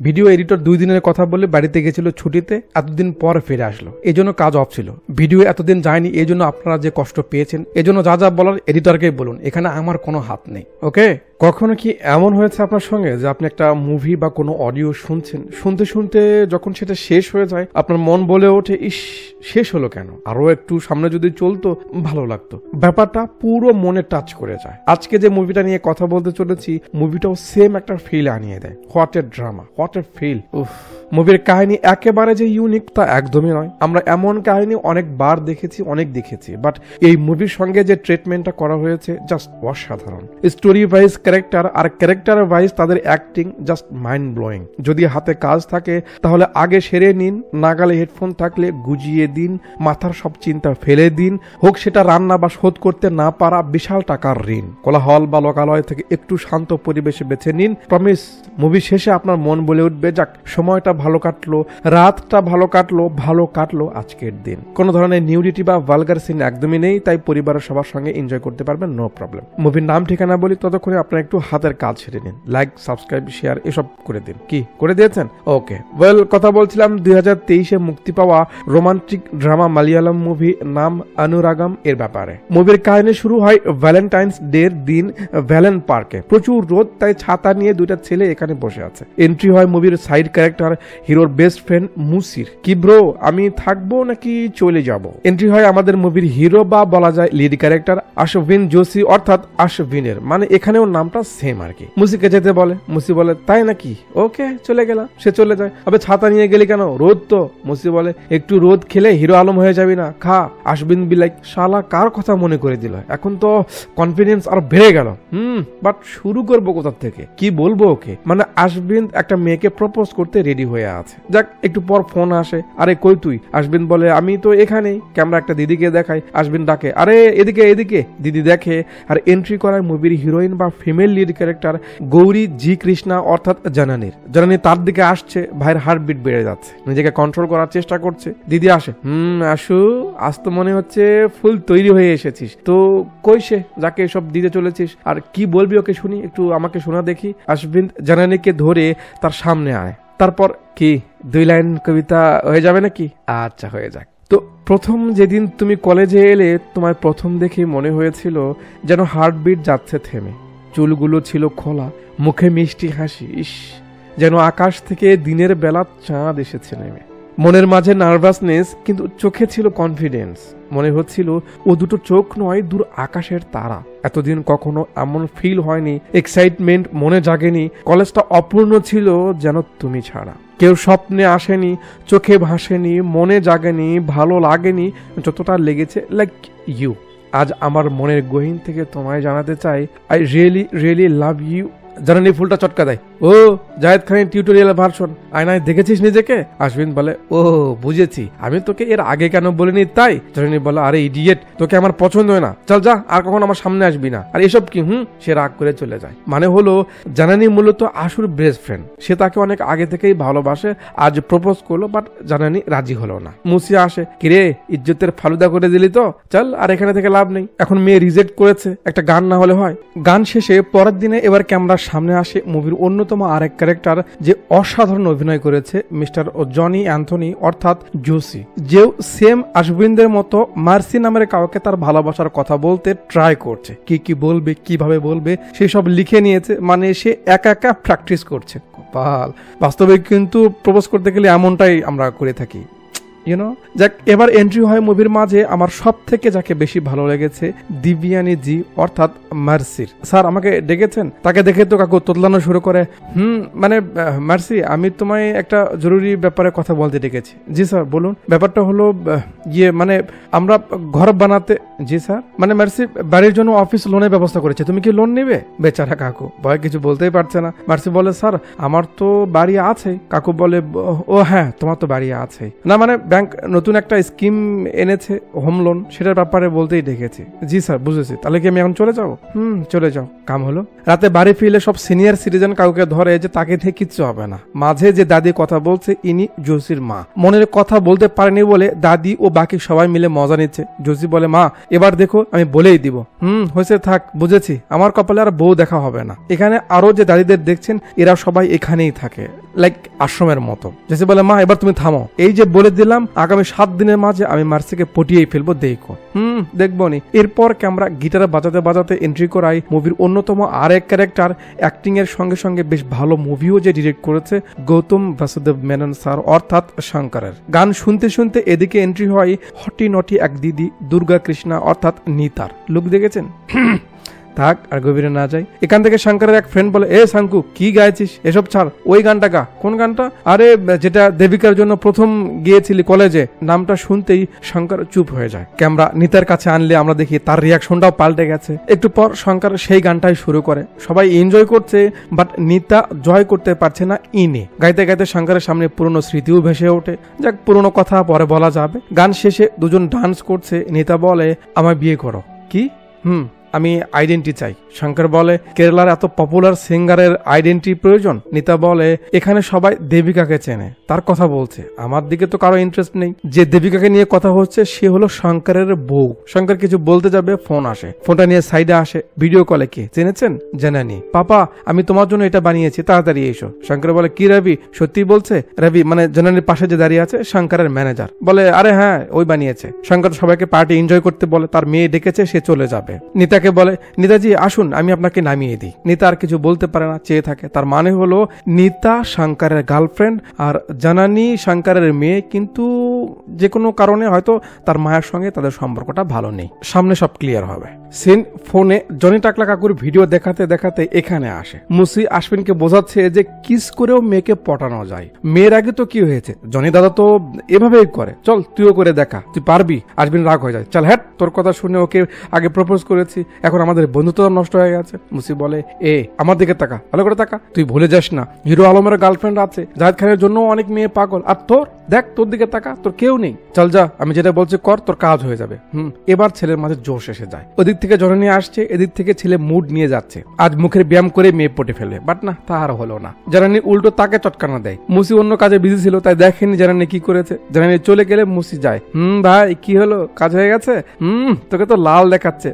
Video editor 2 দিনের কথা বলে বাড়িতে গেছিল ছুটিতে, এতদিন পর ফিরে আসলো, এই জন্য কাজ অফ ছিল। ভিডিও এতদিন যায়নি, এই জন্য আপনারা যে কষ্ট পেয়েছেন, এই জন্য যা যা বলার এডিটরকেই বলুন, এখানে আমার কোনো হাত নেই। ওকে, কখনো কি এমন হয়েছে আপনার সঙ্গে যে আপনি একটা মুভি বা কোনো অডিও শুনছেন, শুনতে শুনতে যখন সেটা শেষ হয়ে যায় আপনার মন বলে ওঠে, ইস শেষ হলো কেন, আরো একটু সামনে যদি চলতো ভালো লাগতো। ব্যাপারটা পুরো মনে টাচ করে যায়। আজকে যে মুভিটা নিয়ে কথা বলতে চলেছি, মুভিটাও সেম একটা ফিল আনিয়ে দেয়। What a drama, what a feel. উফ, মুভির কাহিনী একেবারে যে ইউনিক তা একদমই নয়। আমরা এমন কাহিনী অনেকবার দেখেছি, বাট এই মুভির সঙ্গে যে ট্রিটমেন্টটা করা হয়েছে জাস্ট অসাধারণ। স্টোরি ওয়াইজ ক্যারেক্টার আর ক্যারেক্টার ওয়াইজ তাদের অ্যাক্টিং জাস্ট মাইন্ড ব্লোয়িং। যদি হাতে কাজ থাকে তাহলে আগে সেরে নিন, নাগালে হেডফোন থাকলে গুজিয়ে দিন, মাথার সব চিন্তা ফেলে দিন, হোক সেটা রান্না বা শোধ করতে না পারা বিশাল টাকার ঋণ। কোলাহল বা লোকালয় থেকে একটু শান্ত পরিবেশে বেছে নিন, প্রমিস মুভি শেষে আপনার মন বলে উঠবে, যাক সময়টা ভালো কাটলো, রাতটা ভালো কাটলো আজকের দিন। কোনো ধরনের নিউডিটি বা ভালগার সিন একদমই নেই, তাই পরিবারের সবার সঙ্গে এনজয় করতে পারবেন, নো প্রবলেম। মুভির নাম ঠিকানা বলি, ততক্ষণে আপনারা একটু হাতের কাজ সেরে নিন, লাইক সাবস্ক্রাইব শেয়ার এসব করে দিন। কি করে দিয়েছেন? ওকে, ওয়েল, কথা বলছিলাম 2023-এ মুক্তি পাওয়া রোমান্টিক ড্রামা মালয়ালম মুভি নাম অনুরাগম এর ব্যাপারে। মুভির কাহিনী শুরু হয় ভ্যালেন্টাইন্স ডের দিন ভ্যালেন পার্কে। প্রচুর রোদ, তাই ছাতা নিয়ে দুইটা ছেলে এখানে বসে আছে। এন্ট্রি হয় মুভির সাইড ক্যারেক্টার হিরোর বেস্ট ফ্রেন্ড মুসির। কি ব্রো, আমি থাকবো নাকি চলে যাব? এন্ট্রি হয় আমাদের মুভির হিরো বা বলা যায় লিড ক্যারেক্টার আশবিন জোশী, অর্থাৎ আশবিনের, মানে এখানেও নামটা সেম আর কি। মুসিকে যেতে বলে, মুসি বলে তাই নাকি, ওকে চলে গেলাম। সে চলে যায়। আবে ছাতা নিয়ে গেলি কেন? রোদ তো। মুসি বলে একটু রোদ খেলে হিরো আলম হয়ে যাবি না, খা। আশবিন বিলাক শালা কার কথা মনে করে দিল, এখন তো কনফিডেন্স আর বেড়ে গেল। বাট শুরু করবো কোথা থেকে, কি বলবো ওকে? মানে আশবিন একটা মেয়েকে প্রপোজ করতে রেডি হয়ে আছে। যাক, একটু পর ফোন আসে, আরে কই তুই? আশবিন বলে আমি তো এখানেই। ক্যামেরা একটা দিদিকে দেখায়, আশবিন ডাকে আরে এদিকে। দিদি দেখে আর এন্ট্রি করায় মুভির হিরোইন বা ফিমেল লিড ক্যারেক্টার গৌরী জি কৃষ্ণা, অর্থাৎ জানানি তার দিকে আসছে। ভাইয়ের হার্টবিট বেড়ে যাচ্ছে, নিজেকে কন্ট্রোল করার চেষ্টা করছে। দিদি আসে, আসু, আজ তো মনে হচ্ছে ফুল তৈরি হয়ে এসেছিস, তো কই সে যাকে এসব দিতে চলেছিস, আর কি বলবি ওকে শুনি, একটু আমাকে শোনা দেখি। আশবিন জানানিকে ধরে তার সামনে আয়, তারপর কি 2 লাইন কবিতা হয়ে যাবে নাকি? আচ্ছা, হয়ে যাক। তো প্রথম যেদিন তুমি কলেজে এলে, তোমায় প্রথম দেখে মনে হয়েছিল যেন হার্টবিট যাচ্ছে থেমে। চুলগুলো ছিল খোলা, মুখে মিষ্টি হাসি, ইস যেন আকাশ থেকে দিনের বেলা চাঁদ এসেছে নেমে। মনের মাঝে নার্ভাসনেস, কিন্তু চোখে ছিল কনফিডেন্স। মনে হচ্ছিল ও দুটো চোখ নয়, দূর আকাশের তারা। এতদিন কখনো এমন ফিল হয়নি, এক্সাইটমেন্ট মনে জাগেনি। কলেজটা অপূর্ণ ছিল যেন তুমি ছাড়া। কেউ স্বপ্নে আসেনি, চোখে ভাসেনি, মনে জাগেনি, ভালো লাগেনি যতটা লেগেছে লাইক ইউ। আজ আমার মনের গহীন থেকে তোমায় জানাতে চাই, I really really love you. জানানি ফুলটা চটকা দেয়, ও জায়েদ খানের টিউটোরিয়াল ভার্সন, আয়নায় দেখেছিস নিজেকে? আশবিন বলে, ও বুঝেছি, আমি তোকে এর আগে কেন বলিনি তাই? জানানি বলে, আরে ইডিয়েট, তোকে আমার পছন্দ হয় না, চল যা, আর কখন আমার সামনে আসবি না। আর এসব কি? সে রাগ করে চলে যায়। মানে হলো জানানি মূলত আশুর বেস্ট ফ্রেন্ড, সে তাকে অনেক আগে থেকেই ভালোবাসে। আজ প্রপোজ করলো, বাট জানানি রাজি হলো না। মুসি আসে, কিরে ইজ্জতের ফালুদা করে দিলি তো, চল আর এখানে থেকে লাভ নেই, এখন মেয়ে রিজেক্ট করেছে, একটা গান না হলে হয়। গান শেষে পরের দিনে এবার ক্যামেরার সামনে আসে মুভির অন্যতম আরেক ক্যারেক্টার, যে অসাধারণ অভিনয় করেছে, মিস্টার জনি অ্যান্থনি, অর্থাৎ জোশী, যেও সেম আশবিনদের মতো মার্সি নামের কাউকে তার ভালোবাসার কথা বলতে ট্রাই করছে। কি বলবে, কিভাবে বলবে সেসব লিখে নিয়েছে, মানে সে একা প্র্যাকটিস করছে। কপাল, বাস্তবে কিন্তু প্রপোজ করতে গেলে এমনটাই আমরা করে থাকি। যাক, এবার এন্ট্রি হয় মুভির মাঝে আমার সব থেকে যাকে বেশি ভালো লেগেছে, দিব্যানী জি, অর্থাৎ মার্সির। স্যার আমাকে ডেকেছেন? তাকে দেখে তো কাকু তোতলানো শুরু করে, মানে মার্সি, আমি তোমায় একটা জরুরি ব্যাপারে কথা বলতে ডেকেছি। জি স্যার বলুন। ব্যাপারটা হলো মানে আমরা ঘর বানাতে। জি স্যার। মানে মার্সি বাড়ির জন্য অফিস লোনের ব্যবস্থা করেছে, তুমি কি লোন নিবে? বেচারা কাকু ভয় কিছু বলতেই পারছে না। মার্সি বলে, স্যার আমার তো বাড়ি আছে। কাকু বলে, ও হ্যাঁ তোমার তো বাড়ি আছে। না মানে ব্যাংক নতুন একটা স্কিম এনেছে হোম লোন, সেটার ব্যাপারে বলতেই ডেকেছি। জি স্যার বুঝেছি, তাহলে কি আমি এখন চলে যাবো? চলে যাও, কাম হলো। রাতে বাড়ি ফিরলে সব সিনিয়র সিটিজেন কাউকে ধরে যে তাকে থেকে কিচ্ছু হবে না। মাঝে যে দাদি কথা বলছে ইনি জোসির মা। মনের কথা বলতে পারেনি বলে দাদি ও বাকি সবাই মিলে মজা নিচ্ছে। জোসি বলে, মা এবার দেখো আমি বলেই দিব। হয়েছে, থাক, বুঝেছি, আমার কপালে আর বউ দেখা হবে না। এখানে আরো যে দাদিদের দেখছেন এরা সবাই এখানেই থাকে, লাইক আশ্রমের মতো। জেসি বলে, মা এবার তুমি থামো, এই যে বলে দিলাম আগামী 7 দিনের মাঝে আমি মার্সিকে পটিয়েই ফেলবো, দেখো। দেখবো নি। এরপর ক্যামেরা গিটারে বাজাতে বাজাতে এন্ট্রি করাই মুভির অন্যতম আরেক ক্যারেক্টার। অ্যাক্টিং এর সঙ্গে সঙ্গে বেশ ভালো মুভিও যে ডিরেক্ট করেছে গৌতম বাসুদেব মেনন স্যার অর্থাৎ শঙ্করের। গান শুনতে শুনতে এদিকে এন্ট্রি হয় হটি নটি এক দিদি দুর্গা কৃষ্ণা অর্থাৎ নিতার। লুক দেখেছেন? থাক, আর গভীরে না যাই। এখান থেকে শঙ্করের এক ফ্রেন্ড বলে, এ শঙ্কু কি গাইছিস, এসব ছাড়, ওই গানটা গা। কোন গানটা? আরে যেটা দেবিকার জন্য প্রথম গিয়েছিলি কলেজে। নামটা শুনতেই শঙ্কর চুপ হয়ে যায়। ক্যামেরা নিতার কাছে আনলে আমরা দেখি তার রিয়াকশনটাও পাল্টে গেছে। একটু পর শঙ্কর সেই গানটাই শুরু করে। সবাই এনজয় করছে, বাট নিতা জয় করতে পারছে না ইনে। গাইতে গাইতে শঙ্করের সামনে পুরনো স্মৃতিও ভেসে ওঠে। যাক, পুরনো কথা পরে বলা যাবে। গান শেষে দুজন ডান্স করছে। নিতা বলে, আমায় বিয়ে করো। কি? আমি আইডেন্টি চাই। শঙ্কর বলে, কেরালার এত পপুলার সিঙ্গারের আইডেন্টি প্রয়োজন? নিতা বলে, এখানে সবাই দেবিকাকে চেনে, তার কথা বলছে, আমার দিকে তো কারো ইন্টারেস্ট নেই। যে দেবিকাকে নিয়ে কথা হচ্ছে সে হলো শঙ্করের বউ। শঙ্কর কিছু বলতে যাবে, ফোন আসে। ফোনটা নিয়ে সাইডে আসে। ভিডিও কলে কে চেনেছেন? জানানি। পাপা আমি তোমার জন্য এটা বানিয়েছি, তাড়াতাড়ি এসো। শঙ্কর বলে, কি রবি? সত্যি বলছে? রবি মানে জানানির পাশে যে দাঁড়িয়ে আছে শঙ্করের ম্যানেজার, বলে, আরে হ্যাঁ ওই বানিয়েছে। শঙ্কর সবাইকে পার্টি এনজয় করতে বলে, তার মেয়ে ডেকেছে, সে চলে যাবে। নিতা বলে, নিতাজি আসুন আমি আপনাকে নামিয়ে দিই। নিতা আর কিছু বলতে পারে না, চেয়ে থাকে। তার মানে হলো নিতা শঙ্করের গার্লফ্রেন্ড আর জানানি শঙ্করের মেয়ে, কিন্তু যে কোনো কারণে হয়তো তার মায়ের সঙ্গে তাদের সম্পর্কটা ভালো নেই। সামনে সব ক্লিয়ার হবে। সিন ফোনে জনি টাকলা কাকুর ভিডিও দেখাতে দেখাতে এখানে আসে। মুসি আশ্বিনকে বোঝাচ্ছে যে কিস করেও মেয়েকে পটানো যায়। মেয়ের আগে তো কি হয়েছে, জনি দাদা তো এভাবেই করে, চল তুইও করে দেখা, তুই পারবি। আশ্বিন রাগ হয়ে যায়, চল হ্যাট, তোর কথা শুনে ওকে আগে প্রপোজ করেছি, এখন আমাদের বন্ধুত্ব নষ্ট হয়ে গেছে। মুসি বলে, এ আমার দিকে তাকা, ভালো করে তাকা, তুই ভুলে যাস না হিরো আলমের গার্লফ্রেন্ড আছে, জাহেদ খানের জন্য অনেক মেয়ে পাগল, আর তোর দেখ, তোর দিকে তাকা, তোর কেউ নেই, চল যা, আমি যেটা বলছি কর, তোর কাজ হয়ে যাবে। এবার ছেলের মাঝে জোশ এসে যায়। ওদিক থেকে জননী আসছে, এদিক থেকে ছেলে মুড নিয়ে যাচ্ছে, আজ মুখের ব্যায়াম করে মেয়ে পটে ফেলে, বাট না, তা আর হলো না। জানানি উল্টো তাকে চটকানা দেয়। মুসি অন্য কাজে বিজি ছিল, তাই দেখেনি জানানি কি করেছে। জানানি চলে গেলে মুসি যায়, ভাই কি হলো, কাজ হয়ে গেছে? তোকে তো লাল দেখাচ্ছে।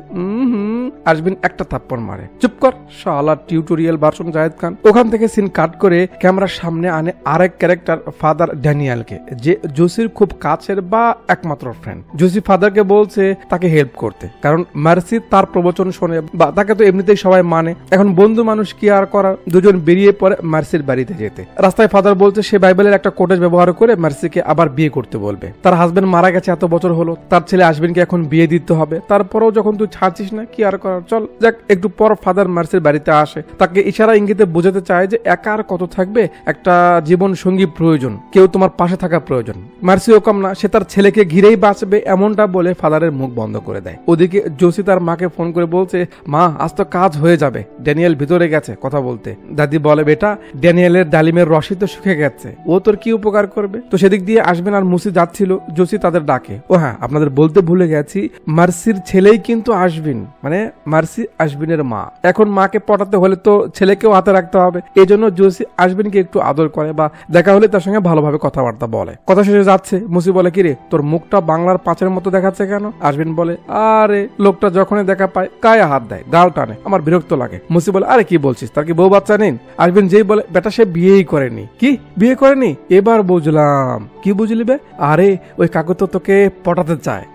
আশ্বিন একটা থাপ্পড় মারে, চুপ কর শালা, টিউটোরিয়াল ভার্সন জাহেদ খান। ওখান থেকে সিন কাট করে ক্যামেরার সামনে আনে আরেক ক্যারেক্টার ফাদার ড্যানিয়েলকে, যে জোসির খুব কাছের বা একমাত্র ফ্রেন্ড। জোসি ফাদারকে বলছে তাকে হেল্প করতে, কারণ মার্সি তার প্রবচন শোনে বা তাকে তো এমনিতেই সবাই মানে। এখন বন্ধু মানুষ কি আর করার, দুজন বেরিয়ে পড়ে মার্সির বাড়িতে যেতে। রাস্তায় ফাদার বলছে সে বাইবেলের একটা কোটেজ ব্যবহার করে মার্সিকে আবার বিয়ে করতে বলবে। তার হাজবেন্ড মারা গেছে এত বছর হলো, তার ছেলে আশ্বিনকে এখন বিয়ে দিতে হবে, তারপরেও যখন তুই ছাড়ছিস না, কি আর করার, চল। যাক, একটু পর ফাদার মার্সির বাড়িতে আসে, তাকে ইশারা ইঙ্গিতে বোঝাতে চায় যে একা আর কত থাকবে, একটা জীবন সঙ্গী প্রয়োজন, কেউ তোমার পাশে থাকা প্রয়োজন। মার্সিও কম না, সে তার ছেলেকে ঘিরেই বাঁচবে, এমনটা বলে ফাদারের মুখ বন্ধ করে দেয়। ওদিকে জোসি তার মাকে ফোন করে বলছে, মা আজ তো কাজ হয়ে যাবে, ড্যানিয়েল ভিতরে গেছে কথা বলতে। দাদি বলে, বেটা ড্যানিয়েলের ডালিমের রসই তো শুকে গেছে, ও তোর কি উপকার করবে? তো সেদিক দিয়ে আসবেন আর মুসি যাচ্ছিল, জোসি তাদের ডাকে। ও হ্যাঁ, আপনাদের বলতে ভুলে গেছি, মার্সির ছেলেই কিন্তু আশ্বিন, মানে মার্সি আশ্বিনের মা। এখন মাকে পটাতে হলে তো ছেলেকেও হাতে রাখতে হবে, এই জন্য জোসি আশ্বিনকে একটু আদর করে বা দেখা হলে তার সঙ্গে ভালোভাবে কথাবার্তা বলে। কথা শেষে যাচ্ছে, মুসি বলে, কিরে তোর মুখটা বাংলার পাঁচের মতো দেখাচ্ছে কেন? আশ্বিন বলে, আরে লোকটা যখনই দেখা পায় গায়ে হাত দেয়, গাল টানে, আমার বিরক্ত লাগে। মুসি বলে, আরে কি বলছিস, তার কি বউ বাচ্চা নেই? আশ্বিন যেই বলে, বেটা সে বিয়েই করেনি। কি বিয়ে করেনি? এবার বুঝলাম। কি বুঝলি বে? আরে ওই কাকু তো তোকে পটাতে চায়।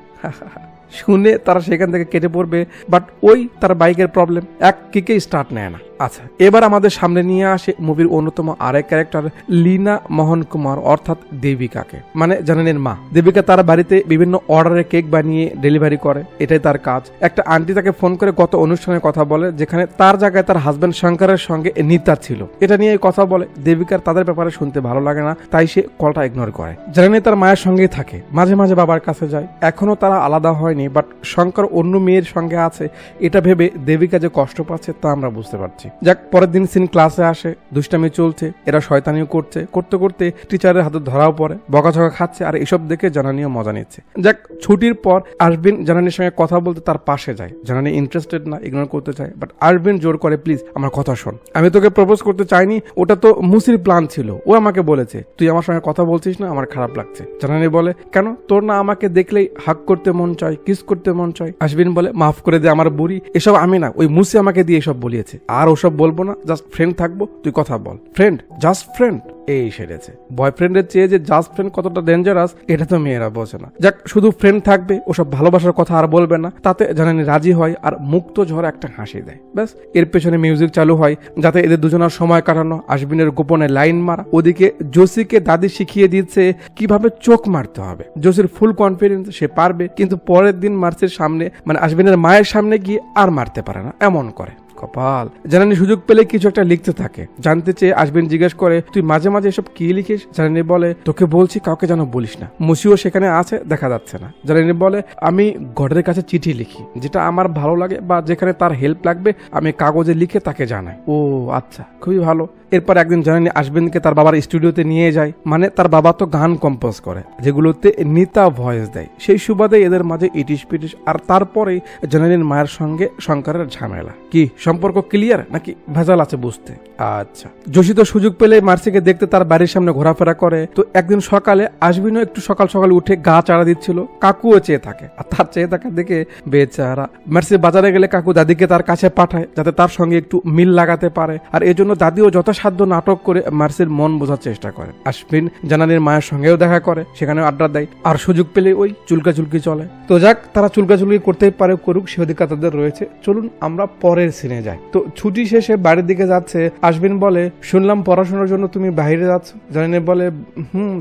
শুনে তারা সেখান থেকে কেটে পড়বে, বাট ওই তার বাইকের প্রবলেম, এক কিকে স্টার্ট নেয় না। আচ্ছা, এবার আমাদের সামনে নিয়ে আসে মুভির অন্যতম আরেক ক্যারেক্টার লীনা মোহন কুমার অর্থাৎ দেবিকাকে, মানে জানানির মা। দেবিকা তার বাড়িতে বিভিন্ন অর্ডারে কেক বানিয়ে ডেলিভারি করে, এটাই তার কাজ। একটা আন্টি তাকে ফোন করে গত অনুষ্ঠানের কথা বলে, যেখানে তার জায়গায় তার হাজবেন্ড শঙ্করের সঙ্গে নিতা ছিল, এটা নিয়ে কথা বলে। দেবিকার তাদের ব্যাপারে শুনতে ভালো লাগে না, তাই সে কলটা ইগনোর করে। জানানি তার মায়ের সঙ্গেই থাকে, মাঝে মাঝে বাবার কাছে যায়। এখনো তারা আলাদা হয়নি, বাট শঙ্কর অন্য মেয়ের সঙ্গে আছে, এটা ভেবে দেবিকা যে কষ্ট পাচ্ছে তা আমরা বুঝতে পারছি। যাক, পরের দিন সিন ক্লাসে আসে, দুষ্টামি চলছে, এরা শয়তানিও করছে, করতে করতে টিচারের হাতে ধরাও পড়ে, বকাঝকা খাচ্ছে আর এসব দেখে জানানিও মজা নিচ্ছে। যাক, ছুটির পর আরবিন জানানির সঙ্গে কথা বলতে তার পাশে যায়। জানানি ইন্টারেস্টেড না, ইগনোর করতে চায়, বাট আরবিন জোর করে, প্লিজ আমার কথা শোন, আমি তোকে প্রপোজ করতে চাইনি, ওটা তো মুসির প্ল্যান ছিল, ও আমাকে বলেছে, তুই আমার সঙ্গে কথা বলছিস না, আমার খারাপ লাগছে। জানানি বলে, কেন, তোর না আমাকে দেখলেই হাগ করতে মন চায়, কিস করতে মন চায়? আরবিন বলে, মাফ করে দে আমার বুড়ি, এসব আমি না, ওই মুসি আমাকে দিয়ে এসব বলিয়েছে, আর ওসব বলবো না, জাস্ট ফ্রেন্ড থাকবো, তুই কথা বল। ফ্রেন্ড, জাস্ট ফ্রেন্ড, এই সেরেছে। বয়ফ্রেন্ডের চেয়ে যে জাস্ট ফ্রেন্ড কতটা ডেঞ্জারাস এটা তো মেয়েরা বোঝে না। যাক, শুধু ফ্রেন্ড থাকবে, ওসব ভালোবাসার কথা আর বলবে না, তাতে জানানি রাজি হয় আর মুক্ত ঝড় একটা হাসি দেয়। ব্যাস, এর পেছনে মিউজিক চালু হয় যাতে এদের দুজনের সময় কাটানো, আশবিনের গোপনে লাইন মারা। ওদিকে জোসিকে দাদি শিখিয়ে দিচ্ছে কিভাবে চোখ মারতে হবে। জোসির ফুল কনফিডেন্স, সে পারবে, কিন্তু পরের দিন মার্সির সামনে, মানে আশবিনের মায়ের সামনে গিয়ে আর মারতে পারে না, এমন করে। কপাল। জানানি সুযোগ পেলে কিছু একটা লিখতে থাকে। জানতে চেয়ে আশবিন জিজ্ঞেস করে, তুই মাঝে মাঝে এসব কি লিখিস? জানানি বলে, তোকে বলছি কাউকে যেন বলিস না। মুসিও সেখানে আছে, দেখা যাচ্ছে না। জানানি বলে, আমি গডের কাছে চিঠি লিখি, যেটা আমার ভালো লাগে বা যেখানে তার হেল্প লাগবে আমি কাগজে লিখে তাকে জানাই। ও আচ্ছা, খুবই ভালো। এরপর একদিন জানানি আশবিনকে তার বাবার স্টুডিওতে নিয়ে যায়। মানে তার বাবা তো গান কম্পোজ করে যেগুলোতে নিতা ভয়েস দেয়, সেই সুবাদে এদের মাঝে ইটিশ পিটিশ। আর তারপরেই জানানির মায়ের সঙ্গে শঙ্করের ঝামেলা। কি সম্পর্ক ক্লিয়ার নাকি ভেজাল আছে বুঝতে? আচ্ছা। যোশী তো সুযোগ পেলে মার্সিকে দেখতে তার বাড়ির সামনে ঘোরাফেরা করে। তো একদিন সকালে আশবিনও একটু সকাল সকাল উঠে গা চাড়া দিচ্ছিল, কাকুও চেয়ে থাকে, আর তার চেয়ে থাকা দেখে বেচারা মার্সি বাজারে গেলে কাকু দাদিকে তার কাছে পাঠায় যাতে তার সঙ্গে একটু মিল লাগাতে পারে। আর এই জন্য দাদিও যথাসাধ্য নাটক করে মার্সির মন বোঝার চেষ্টা করে। আশবিন জানানির মায়ের সঙ্গেও দেখা করে, সেখানেও আড্ডা দেয়, আর সুযোগ পেলে ওই চুলকাচুলকি চলে। তো যাক, তারা চুলকাচুলকি করতেই পারে, করুক, সে অধিকার তাদের রয়েছে। চলুন আমরা পরের সিনে যাই। তো ছুটি শেষে বাড়ির দিকে যাচ্ছে। আশবিন বলে, শুনলাম পড়াশোনার জন্য তুমি বাইরে যাচ্ছ। জানানি বলে,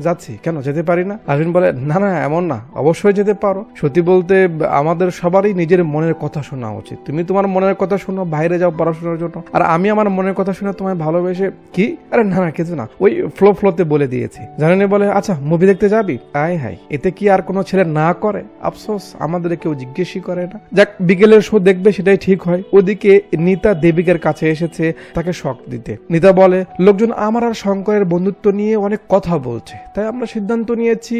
যাচ্ছি, কেন যেতে পারি না? আশবিন বলে, না না, এমন না, অবশ্যই যেতে পারো। সত্যি বলতে আমাদের সবারই নিজের মনের কথা শোনা উচিত। তুমি তোমার মনের কথা শোনো, বাইরে যাও পড়াশোনার জন্য, আর আমি আমার মনের কথা শুনে তোমায় ভালোবেসে কি? আরে না না, কিছু না, ওই ফ্লোতে বলে দিয়েছি। জানানি বলে, আচ্ছা মুভি দেখতে যাবি? আয় হাই, এতে কি আর কোনো ছেলে না করে? আফসোস, আমাদের কেউ জিজ্ঞেসই করে না। যাক, বিকেলের শো দেখবে, সেটাই ঠিক হয়। ওদিকে নিতা দেবিকার কাছে এসেছে তাকে শক দিতে। নিতা বলে, লোকজন আমার আর শঙ্করের বন্ধুত্ব নিয়ে অনেক কথা বলছে, তাই আমরা সিদ্ধান্ত নিয়েছি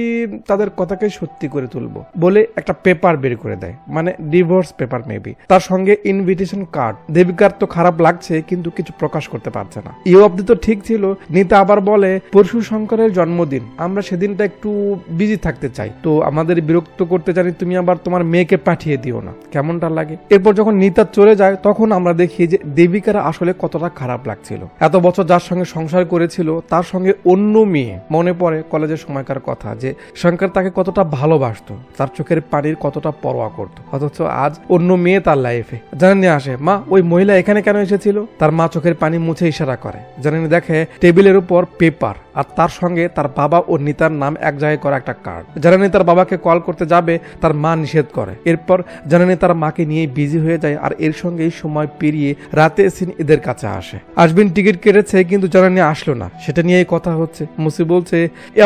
তাদের কথাকে সত্যি করে তুলবো বলে একটা পেপার বের করে দেয়, মানে ডিভোর্স পেপার মেবি। তার সঙ্গে ইনভিটেশন কার্ড। দেবিকার তো খারাপ লাগছে, কিন্তু কিছু প্রকাশ করতে পারছে না। এই অবধি তো ঠিক ছিল। নিতা আবার বলে, পরশু শঙ্করের জন্মদিন, আমরা সেদিনটা একটু বিজি থাকতে চাই, তো আমাদের বিরক্ত করতে জানি তুমি আবার তোমার মেয়েকে পাঠিয়ে দিও না, কেমনটা লাগে? এরপর যখন নিতা চলে যায় তখন আমরা দেখি যে দেবিকার আসলে কতটা খারাপ লাগছিল। এত বছর যার সঙ্গে সংসার করেছিল তার সঙ্গে অন্য মেয়ে। মনে পড়ে কলেজের সময়কার কথা, যে শঙ্কর তাকে কতটা ভালোবাসতো, তার চোখের পানির কতটা পরোয়া করতো, অথচ আজ অন্য মেয়ে তার লাইফে। জানানি আসে, মা ওই মহিলা এখানে কেন এসেছিল? তার মা চোখের পানি মুছে ইশারা করে। জানানি দেখে টেবিলের উপর পেপার, আর তার সঙ্গে তার বাবা ও নিতার নাম এক জায়গায় করা একটা কার্ড। জানানি তার বাবাকে কল করতে যাবে, তার মা নিষেধ করে। এরপর জানানি তার মাকে নিয়ে বিজি হয়ে যায়, আর এর সঙ্গে এই সময় পেরিয়ে রাতে সিন এদের কাছে আসে। আশবিন টিকিট কেটেছে কিন্তু জানানি আসলো না, সেটা নিয়েই কথা হচ্ছে। মুসি বলছে,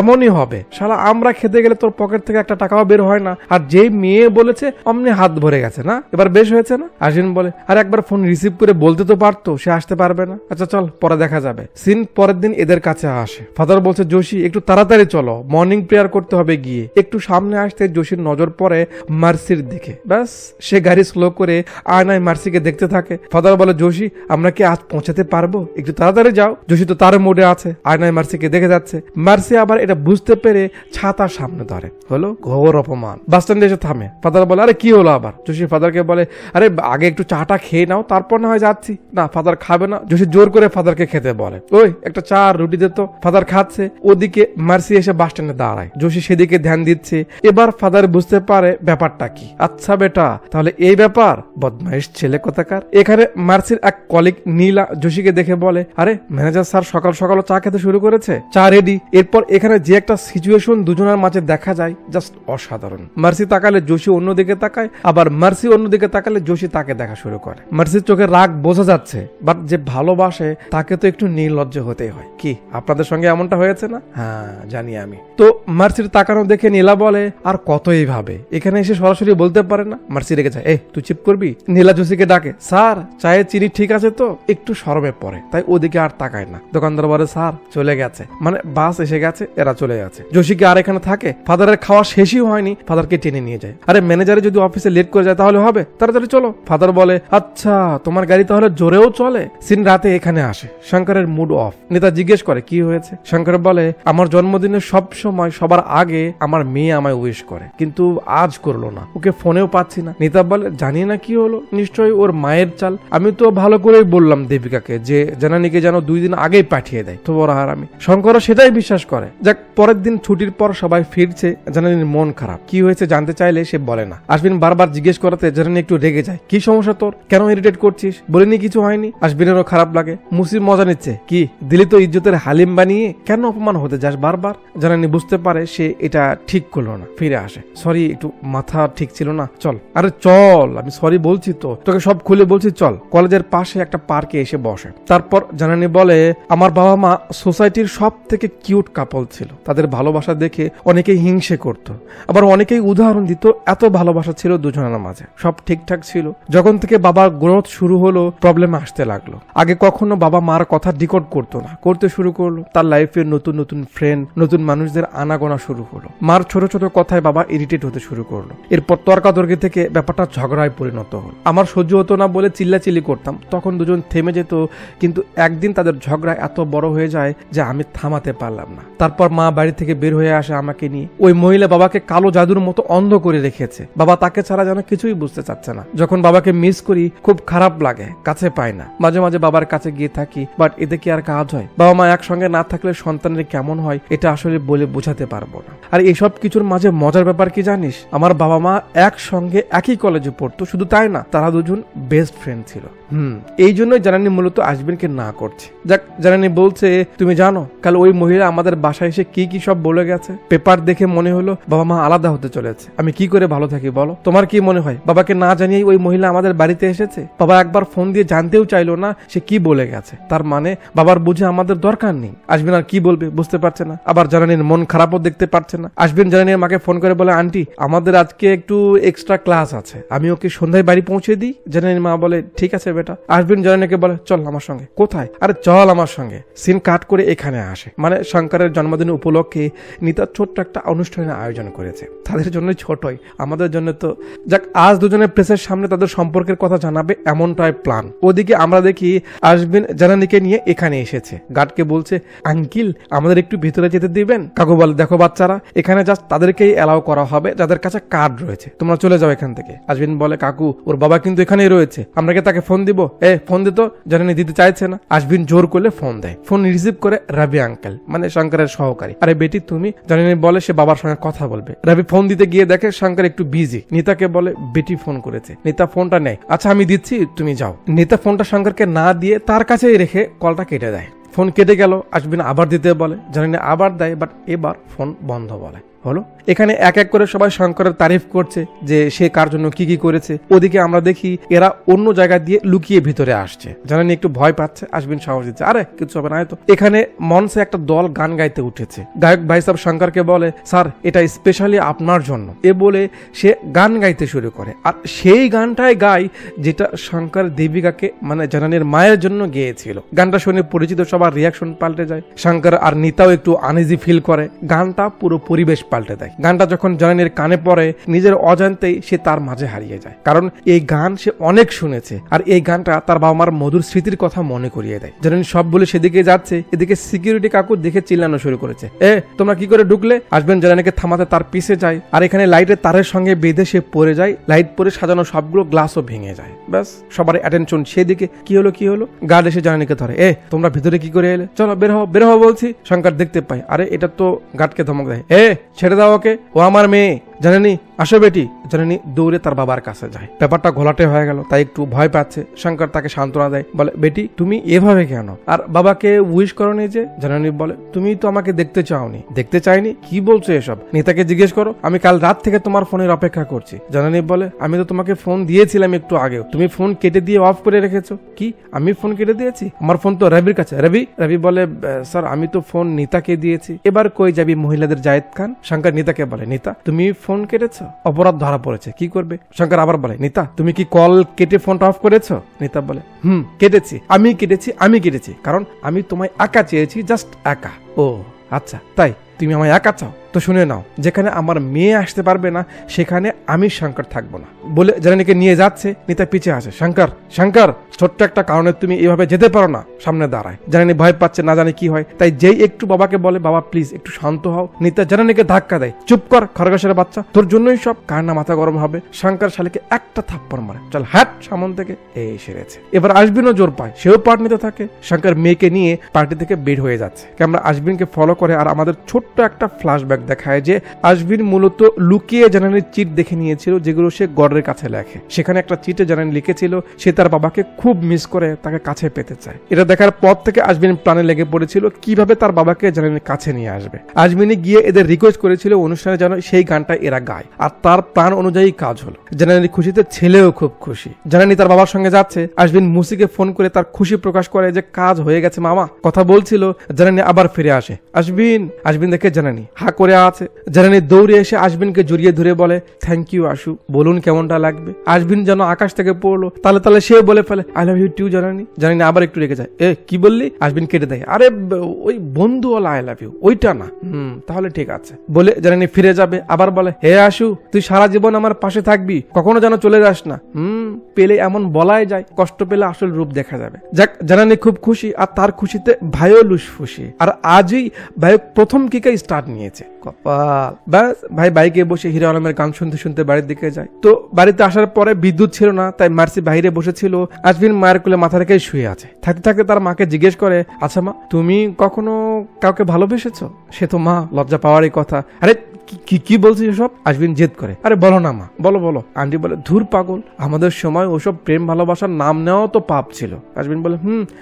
এমনই হবে, শালা আমরা খেতে গেলে তোর পকেট থেকে একটা টাকাও বের হয় না, আর যেই মেয়ে বলেছে অমনি হাত ভরে গেছে না, এবার বেশ হয়েছে না? আশবিন বলে, আর একবার ফোন রিসিভ করে বলতে তো পারতো সে আসতে পারবে না। আচ্ছা চল, পরে দেখা যাবে। সিন পরের দিন এদের কাছে আসে। ফাদার বলছে, যোশী একটু তাড়াতাড়ি চলো, মর্নিং প্রেয়ার করতে হবে গিয়ে। একটু সামনে আসতে যোশীর নজর পড়ে মার্সির দিকে। ব্যাস, সে গাড়ি স্লো করে আয়নায় মার্সিকে দেখতে থাকে। ফাদার বলে, যোশী আমরা কি আজ পৌঁছাতে পারবো? একটু তাড়াতাড়ি যাও। যোশী তো তার মোডে আছে, আয়নায় মার্সিকে দেখে যাচ্ছে। মার্সি আবার এটা বুঝতে পেরে ছাতার সামনে ধরে। হলো ঘোর অপমান। বাস স্ট্যান্ডে এসে থামে। ফাদার বলে, আরে কি হলো আবার? যোশী ফাদারকে বলে, আরে আগে একটু চাটা খেয়ে নাও, তারপর না হয় যাচ্ছি। না, ফাদার খাবে না। যোশী জোর করে ফাদারকে খেতে বলে। ওই একটা চা আর রুটি দিত। ফাদার খাচ্ছে। ওদিকে মার্সি এসে বাস স্ট্যান্ডে দাঁড়ায়। যোশী সেদিকে ধ্যান দিচ্ছে। এবার ফাদার বুঝতে পারে ব্যাপারটা কি। আচ্ছা বেটা, তাহলে এই ব্যাপার? বদমাইশ ছেলে কোথাকার। এখানে মার্সির এক কলিগ নীলা যোশীকে দেখে বলে, আরে ম্যানেজার স্যার সকাল সকাল চা খেতে শুরু করেছে, চা রেডি। এরপর এখানে যে একটা সিচুয়েশন দুজনের মাঝে দেখা যায়, জাস্ট অসাধারণ। মার্সি তাকালে যোশী অন্যদিকে তাকায়, আবার মার্সি অন্যদিকে তাকালে যোশী তাকে দেখা শুরু করে। মার্সির চোখে রাগ বোঝা যাচ্ছে, বাট যে ভালোবাসে তাকে তো একটু নির্লজ্জ হতেই হয়। কি আপনাদের সঙ্গে এমনটা হয়েছে না? হ্যাঁ জানি আমি। তো মার্সির তাকানো দেখে নীলা বলে আর কত এইভাবে, এখানে এসে সরাসরি বলতে পারে না? মার্সি রেগে যায়, তুই চুপ করবি। নীলা জসিকে ডাকে, স্যার চায়ে চিনি ঠিক আছে তো? একটু শরমে পড়ে, তাই ওদিকে আর তাকায় না। দোকানদার বলে, স্যার চলে গেছে, মানে বাস এসে গেছে, এরা চলে গেছে। জসিকে আর এখানে থাকে? ফাদারের খাওয়া শেষই হয়নি, ফাদারকে টেনে নিয়ে যায়। আরে ম্যানেজারে যদি অফিসে লেট করে যায় তাহলে হবে? তাড়াতাড়ি চলো। ফাদার বলে, আচ্ছা তোমার গাড়ি তাহলে জোরেও চলে। সিন রাতে এখানে আসে, শঙ্করের মুড অফ। নেতা জিজ্ঞেস করে কি হয়েছে? শঙ্কর বলে, আমার জন্মদিনে সব সময় সবার আগে আমার মেয়ে আমায় উইশ করে, কিন্তু আজ করলো না, ওকে ফোনেও পাচ্ছি না। নেতা বলে, জানি না কি হলো, নিশ্চয়ই ওর মায়ের চাল। আমি তো ভালো করেই বললাম দেবিকাকে যে জানানিকে যেন 2 দিন আগেই পাঠিয়ে দেয়, তো বড় আর আমি। শঙ্করও সেটাই বিশ্বাস করে। যাক, পরের দিন ছুটির পর সবাই ফিরছে। জানানির মন খারাপ। কি হয়েছে জানতে চাইলে সে বলে না। আশবিন বারবার জিজ্ঞেস করাতে জানানি একটু রেগে যায়। কি সমস্যা তোর? কেন ইরিটেট করছিস? বলিনি কিছু হয়নি। আশবিনেরও খারাপ লাগে। মুসির মজা নিচ্ছে। কি দিলি তো ইজ্জতের হালিম বানিয়ে, কেন অপমান হতে যাস বারবার? জানানি বুঝতে পারে সে এটা ঠিক করলো না, ফিরে আসে। সরি, একটু মাথা ঠিক ছিল না, চল। আরে চল, আমি সরি বলছি তো, তোকে সব খুলে বলছি, চল। কলেজের পাশে একটা পার্কে এসে বসে। তারপর জানানি বলে, আমার বাবা মা সোসাইটির সব থেকে কিউট কাপল ছিল। তাদের ভালোবাসা দেখে অনেকেই হিংসে করত, আবার অনেকেই উদাহরণ দিত। এত ভালোবাসা ছিল দুজনের মাঝে, সব ঠিকঠাক ছিল। যখন থেকে বাবার গ্রোথ শুরু হলো, প্রবলেম আসতে লাগলো। আগে কখনো বাবা মার কথা ডিকোড করতো না, করতে শুরু করলো। তার লাইফে নতুন নতুন ফ্রেন্ড, নতুন মানুষদের আনাগোনা শুরু হলো। মার ছোট ছোট কথায় বাবা ইরিটেট হতে শুরু করলো। এরপর তর্কাতর্কি থেকে ব্যাপারটা ঝগড়ায় পরিণত হলো। আমার সহ্য হতো না বলে চিল্লাচিল্লি করতাম, তখন দুজন থেমে যেত। কিন্তু একদিন তাদের ঝগড়া এত বড় হয়ে যায় যে আমি থামাতে পারলাম না। তারপর মা বাড়ি থেকে বের হয়ে আসে আমাকে নিয়ে। ওই মহিলা বাবাকে কালো জাদুর মতো অন্ধ করে রেখেছে। বাবা তাকে ছাড়া যেন কিছুই বুঝতে চাচ্ছে না। যখন বাবাকে মিস করি খুব খারাপ লাগে, কাছে পাই না। মাঝে মাঝে বাবার কাছে গিয়ে থাকি, বাট এতে কি আর কাজ হয়? বাবা মা একসঙ্গে না থাকলে সন্তানের কেমন হয় এটা আসলে বলে বোঝাতে পারবো না। আর এইসব কিছুর মাঝে মজার ব্যাপার কি জানিস? আমার বাবা মা একসঙ্গে একই কলেজে পড়তো। শুধু তাই না, তারা দুজন বেস্ট ফ্রেন্ড ছিল। এই জন্যই জানানি মূলত আশবিনকে না করছে। যাক, জানানি বলছে, তুমি জানো কাল ওই মহিলা আমাদের বাসায় এসে কি কি সব বলে গেছে? পেপার দেখে মনে হলো বাবা মা আলাদা হতে চলেছে। আমি কি করে ভালো থাকি বলো? তোমার কি মনে হয় বাবাকে না জানিয়ে ওই মহিলা আমাদের বাড়িতে এসেছে? বাবা একবার ফোন দিয়ে জানতেও চাইলো না সে কি বলে গেছে। তার মানে বাবার বুঝে আমাদের দরকার নেই। আশবিন আর কি বলবে বুঝতে পারছে না। আবার জানানির মন খারাপও দেখতে পারছে না। আশবিন জানানির মাকে ফোন করে বলে, আন্টি আমাদের আজকে একটু এক্সট্রা ক্লাস আছে, আমি ওকে সন্ধ্যায় বাড়ি পৌঁছে দিই। জানানির মা বলে, ঠিক আছে বেটা। আশবিন জানানিকে বলে, চল আমার সঙ্গে। কোথায়? আরে চল আমার সঙ্গে। সিন কাট করে এখানে আসে। মানে শঙ্করের জন্মদিন উপলক্ষে নিতা ছোট্ট একটা অনুষ্ঠানের আয়োজন করেছে। তাদের জন্য ছোটই, আমাদের জন্য তো। যাক, আজ দুজনের প্রেসের সামনে তাদের সম্পর্কের কথা জানাবে এমনটাই প্ল্যান। ওদিকে আমরা দেখি আশবিন জানানিকে নিয়ে এখানে এসেছে। গার্ডকে বলছে, আঙ্কিল আমাদের একটু ভিতরে যেতে দিবেন? কাকু বলে, দেখো বাচ্চারা, এখানে জাস্ট তাদেরকেই অ্যালাউ করা হবে যাদের কাছে কার্ড রয়েছে, তোমরা চলে যাও এখান থেকে। আশবিন বলে, কাকু ওর বাবা কিন্তু এখানেই রয়েছে, আমরা কি তাকে ফোন দিব? ফোন দিত। জানানি দিতে চাইছে না। আশবিন জোর করলে ফোন দেয়। ফোন রিসিভ করে রবি আঙ্কেল, মানে শঙ্করের সহকারী। আরে বেটি তুমি? জানানি বলে সে বাবার সঙ্গে কথা বলবে। রবি ফোন দিতে গিয়ে দেখে শঙ্কর একটু বিজি। নিতাকে বলে, বেটি ফোন করেছে। নিতা ফোনটা নেয়। আচ্ছা আমি দিচ্ছি, তুমি যাও। নিতা ফোনটা শঙ্করকে না দিয়ে তার কাছেই রেখে কলটা কেটে দেয়। ফোন কেটে গেল। আশবিন আবার দিতে বলে, জানানি আবার দেয়, বাট এবার ফোন বন্ধ বলে। হলো এখানে এক এক করে সবাই শঙ্করের তারিফ করছে যে সে কার জন্য কি কি করেছে। ওদিকে আমরা দেখি এরা অন্য জায়গা দিয়ে লুকিয়ে ভিতরে আসছে। জানানি একটু ভয় পাচ্ছে। আশবিন সাহস দিচ্ছে, আরে কিছু হবে না। তো এখানে মঞ্চে একটা দল গান গাইতে উঠেছে। গায়ক ভাই সাহেব শঙ্করকে বলে, স্যার এটা স্পেশালি আপনার জন্য। এ বলে সে গান গাইতে শুরু করে। আর সেই গানটাই গায় যেটা শঙ্কর দেবিকাকে, মানে জানানির মায়ের জন্য গেয়েছিল। গানটা শুনে পরিচিত সবার রিয়াকশন পাল্টে যায়। শঙ্কর আর নিতাও একটু আনইজি ফিল করে। গানটা পুরো পরিবেশ পাল্টে দেয়। গানটা যখন জানানির কানে পড়ে নিজের অজান্তেই সে তার মাঝে হারিয়ে যায়, কারণ এই গান সে অনেক শুনেছে। আর এই গানটা তার বাবা মার মধুর স্মৃতির কথা মনে করিয়ে দেয়। জানানি সব বলে সেদিকে যাচ্ছে, এদিকে সিকিউরিটি কাকু দেখে চিল্লানো শুরু করেছে, তোমরা কি করে ঢুকলে? আশবিন জানানিকে থামাতে তার পিছে যায়। আর এখানে লাইটের তারের সঙ্গে বেঁধে সে পড়ে যায়। লাইট পরে সাজানো সবগুলো গ্লাসও ভেঙে যায়। ব্যাস সবার অ্যাটেনশন সেদিকে। কি হলো? গার্ড এসে জানানিকে ধরে, তোমরা ভিতরে কি করে এলে? চলো বের হও বলছি। শঙ্কর দেখতে পায়, আরে এটা তো গার্ডকে ধমক দেয়, ছেড়ে দাও ওকে, ও আমার মেয়ে। জানেনি আসো বেটি। জানেনি দৌড়ে তার বাবার কাছে যায়। ব্যাপারটা ঘোলাটে হয়ে গেল, তাই একটু ভয় পাচ্ছে। শঙ্কর তাকে সান্ত্বনা দেয়, বলে বেটি তুমি এভাবে কেন, আর বাবাকে উইশ করনি যে? জানানি বলে তুমি তো আমাকে দেখতে চাওনি। দেখতে চাইনি? কি বলছো এসব? নিতাকে জিজ্ঞেস করো, আমি কাল রাত থেকে তোমার ফোনের অপেক্ষা করছি। জানানি বলে আমি তো তোমাকে ফোন দিয়েছিলাম একটু আগেও, তুমি ফোন কেটে দিয়ে অফ করে রেখেছো। কি আমি ফোন কেটে দিয়েছি? আমার ফোন তো রবির কাছে। রবি বলে স্যার আমি তো ফোন নিতাকে দিয়েছি। এবার কই যাবি মহিলাদের জায়েদ খান। শঙ্কর নিতাকে বলে নিতা তুমি ফোন কেটেছো, অপরাধ ধরা পড়েছে, কি করবে? শঙ্কর আবার বলে নিতা তুমি কি কল কেটে ফোনটা অফ করেছো? নিতা বলে কেটেছি, আমি কেটেছি কারণ আমি তোমায় একা চেয়েছি, জাস্ট একা। ও আচ্ছা তাই, তুমি আমায় একা চাও? তো শুনে নাও, যেখানে আমার মেয়ে আসতে পারবে না সেখানে আমি শঙ্কর থাকবো না। বলে জানানিকে নিয়ে যাচ্ছে, নিতা পিছে আসে। শঙ্কর ছোট্ট একটা কারণে তুমি এভাবে যেতে পারো না, সামনে দাঁড়ায়। জানানি ভয় পাচ্ছে, না জানে কি হয়, তাই যেই একটু বাবাকে বলে বাবা প্লিজ একটু শান্ত হও, নিতা জানানিকে ধাক্কা দেয়। চুপ কর খরগোশের বাচ্চা, তোর জন্যই সব। কার না মাথা গরম হবে। শঙ্কর শালিকে একটা থাপ্পড় মারে, চল হ্যাট সামন থেকে। এই সেরেছে। এবার আশবিনও জোর পায়, সেও পার্ট নিতে থাকে। শঙ্কর মেয়েকে নিয়ে পার্টি থেকে বের হয়ে যাচ্ছে। ক্যামেরা আশবিনকে ফলো করে, আর আমাদের ছোট্ট একটা ফ্ল্যাশব্যাক দেখায় যে আশবিন মূলত লুকিয়ে জানানির চিট দেখে নিয়েছিল, যেগুলো সে গডের কাছে লেখে। সেখানে একটা চিটে জানানি লিখেছিল সে তার বাবাকে খুব মিস করে, তাকে কাছে পেতে চায়। এটা দেখার পর থেকে আশবিন প্ল্যানে লেগে পড়েছিল কিভাবে তার বাবাকে জানানির কাছে নিয়ে আসবে। আশবিন গিয়ে এদের রিকোয়েস্ট করেছিল অনুষ্ঠানে যেন সেই গানটা এরা গায়, আর তার প্ল্যান অনুযায়ী কাজ হলো। জানানির খুশিতে ছেলেও খুব খুশি। জানানি তার বাবার সঙ্গে যাচ্ছে। আশবিন মুসিকে ফোন করে তার খুশি প্রকাশ করে যে কাজ হয়ে গেছে মামা। কথা বলছিল, জানানি আবার ফিরে আসে। আশবিন দেখে জানানি হা করে আছে। জানানি দৌড়ে এসে আশবিনকে জড়িয়ে ধরে বলে থ্যাংক ইউ আশু, বলুন কেমনটা লাগবে। আশবিন যেন আকাশ থেকে পড়লো, তাহলে সে বলে ফেলে আই লাভ ইউ টু জানানি। জানানি আবার একটু রেগে যায়, কি বললি? আশবিন কেটে দেয়, আরে ওই বন্ধুওয়ালা আই লাভ ইউ, ওইটা না। তাহলে ঠিক আছে বলে জানানি ফিরে যাবে। আবার বলে হে আশু, তুই সারা জীবন আমার পাশে থাকবি, কখনো যেন চলে যাস না। পেলে এমন বলাই যায়, কষ্ট পেলে আসল রূপ দেখা যাবে। যাক, জানানি খুব খুশি, আর তার খুশিতে ভাইও লুসফুসি। আর আজই ভাই প্রথম কিকে স্টার্ট নিয়েছে। কপাল। ব্যাস, ভাই বাইকে বসে হিরো আলমের গান শুনতে শুনতে বাড়ির দিকে যায়। তো বাড়িতে আসার পরে বিদ্যুৎ ছিল না, তাই মার্সি বাইরে বসেছিল। আশবিন মায়ের কোলে মাথা রেখে শুয়ে আছে। থাকতে থাকতে তার মাকে জিজ্ঞেস করে, আচ্ছা মা, তুমি কখনো কাউকে ভালোবেসেছো? সে তো মা লজ্জা পাওয়ারই কথা। আরে কি বলছিস এসব? আশবিন জেদ করে, আরে বলো না মা, বলো। আন্টি বলে ধুর পাগল, আমাদের সময় ওসব প্রেম ভালোবাসার নাম নেওয়াও তো পাপ ছিল। আশবিন বলে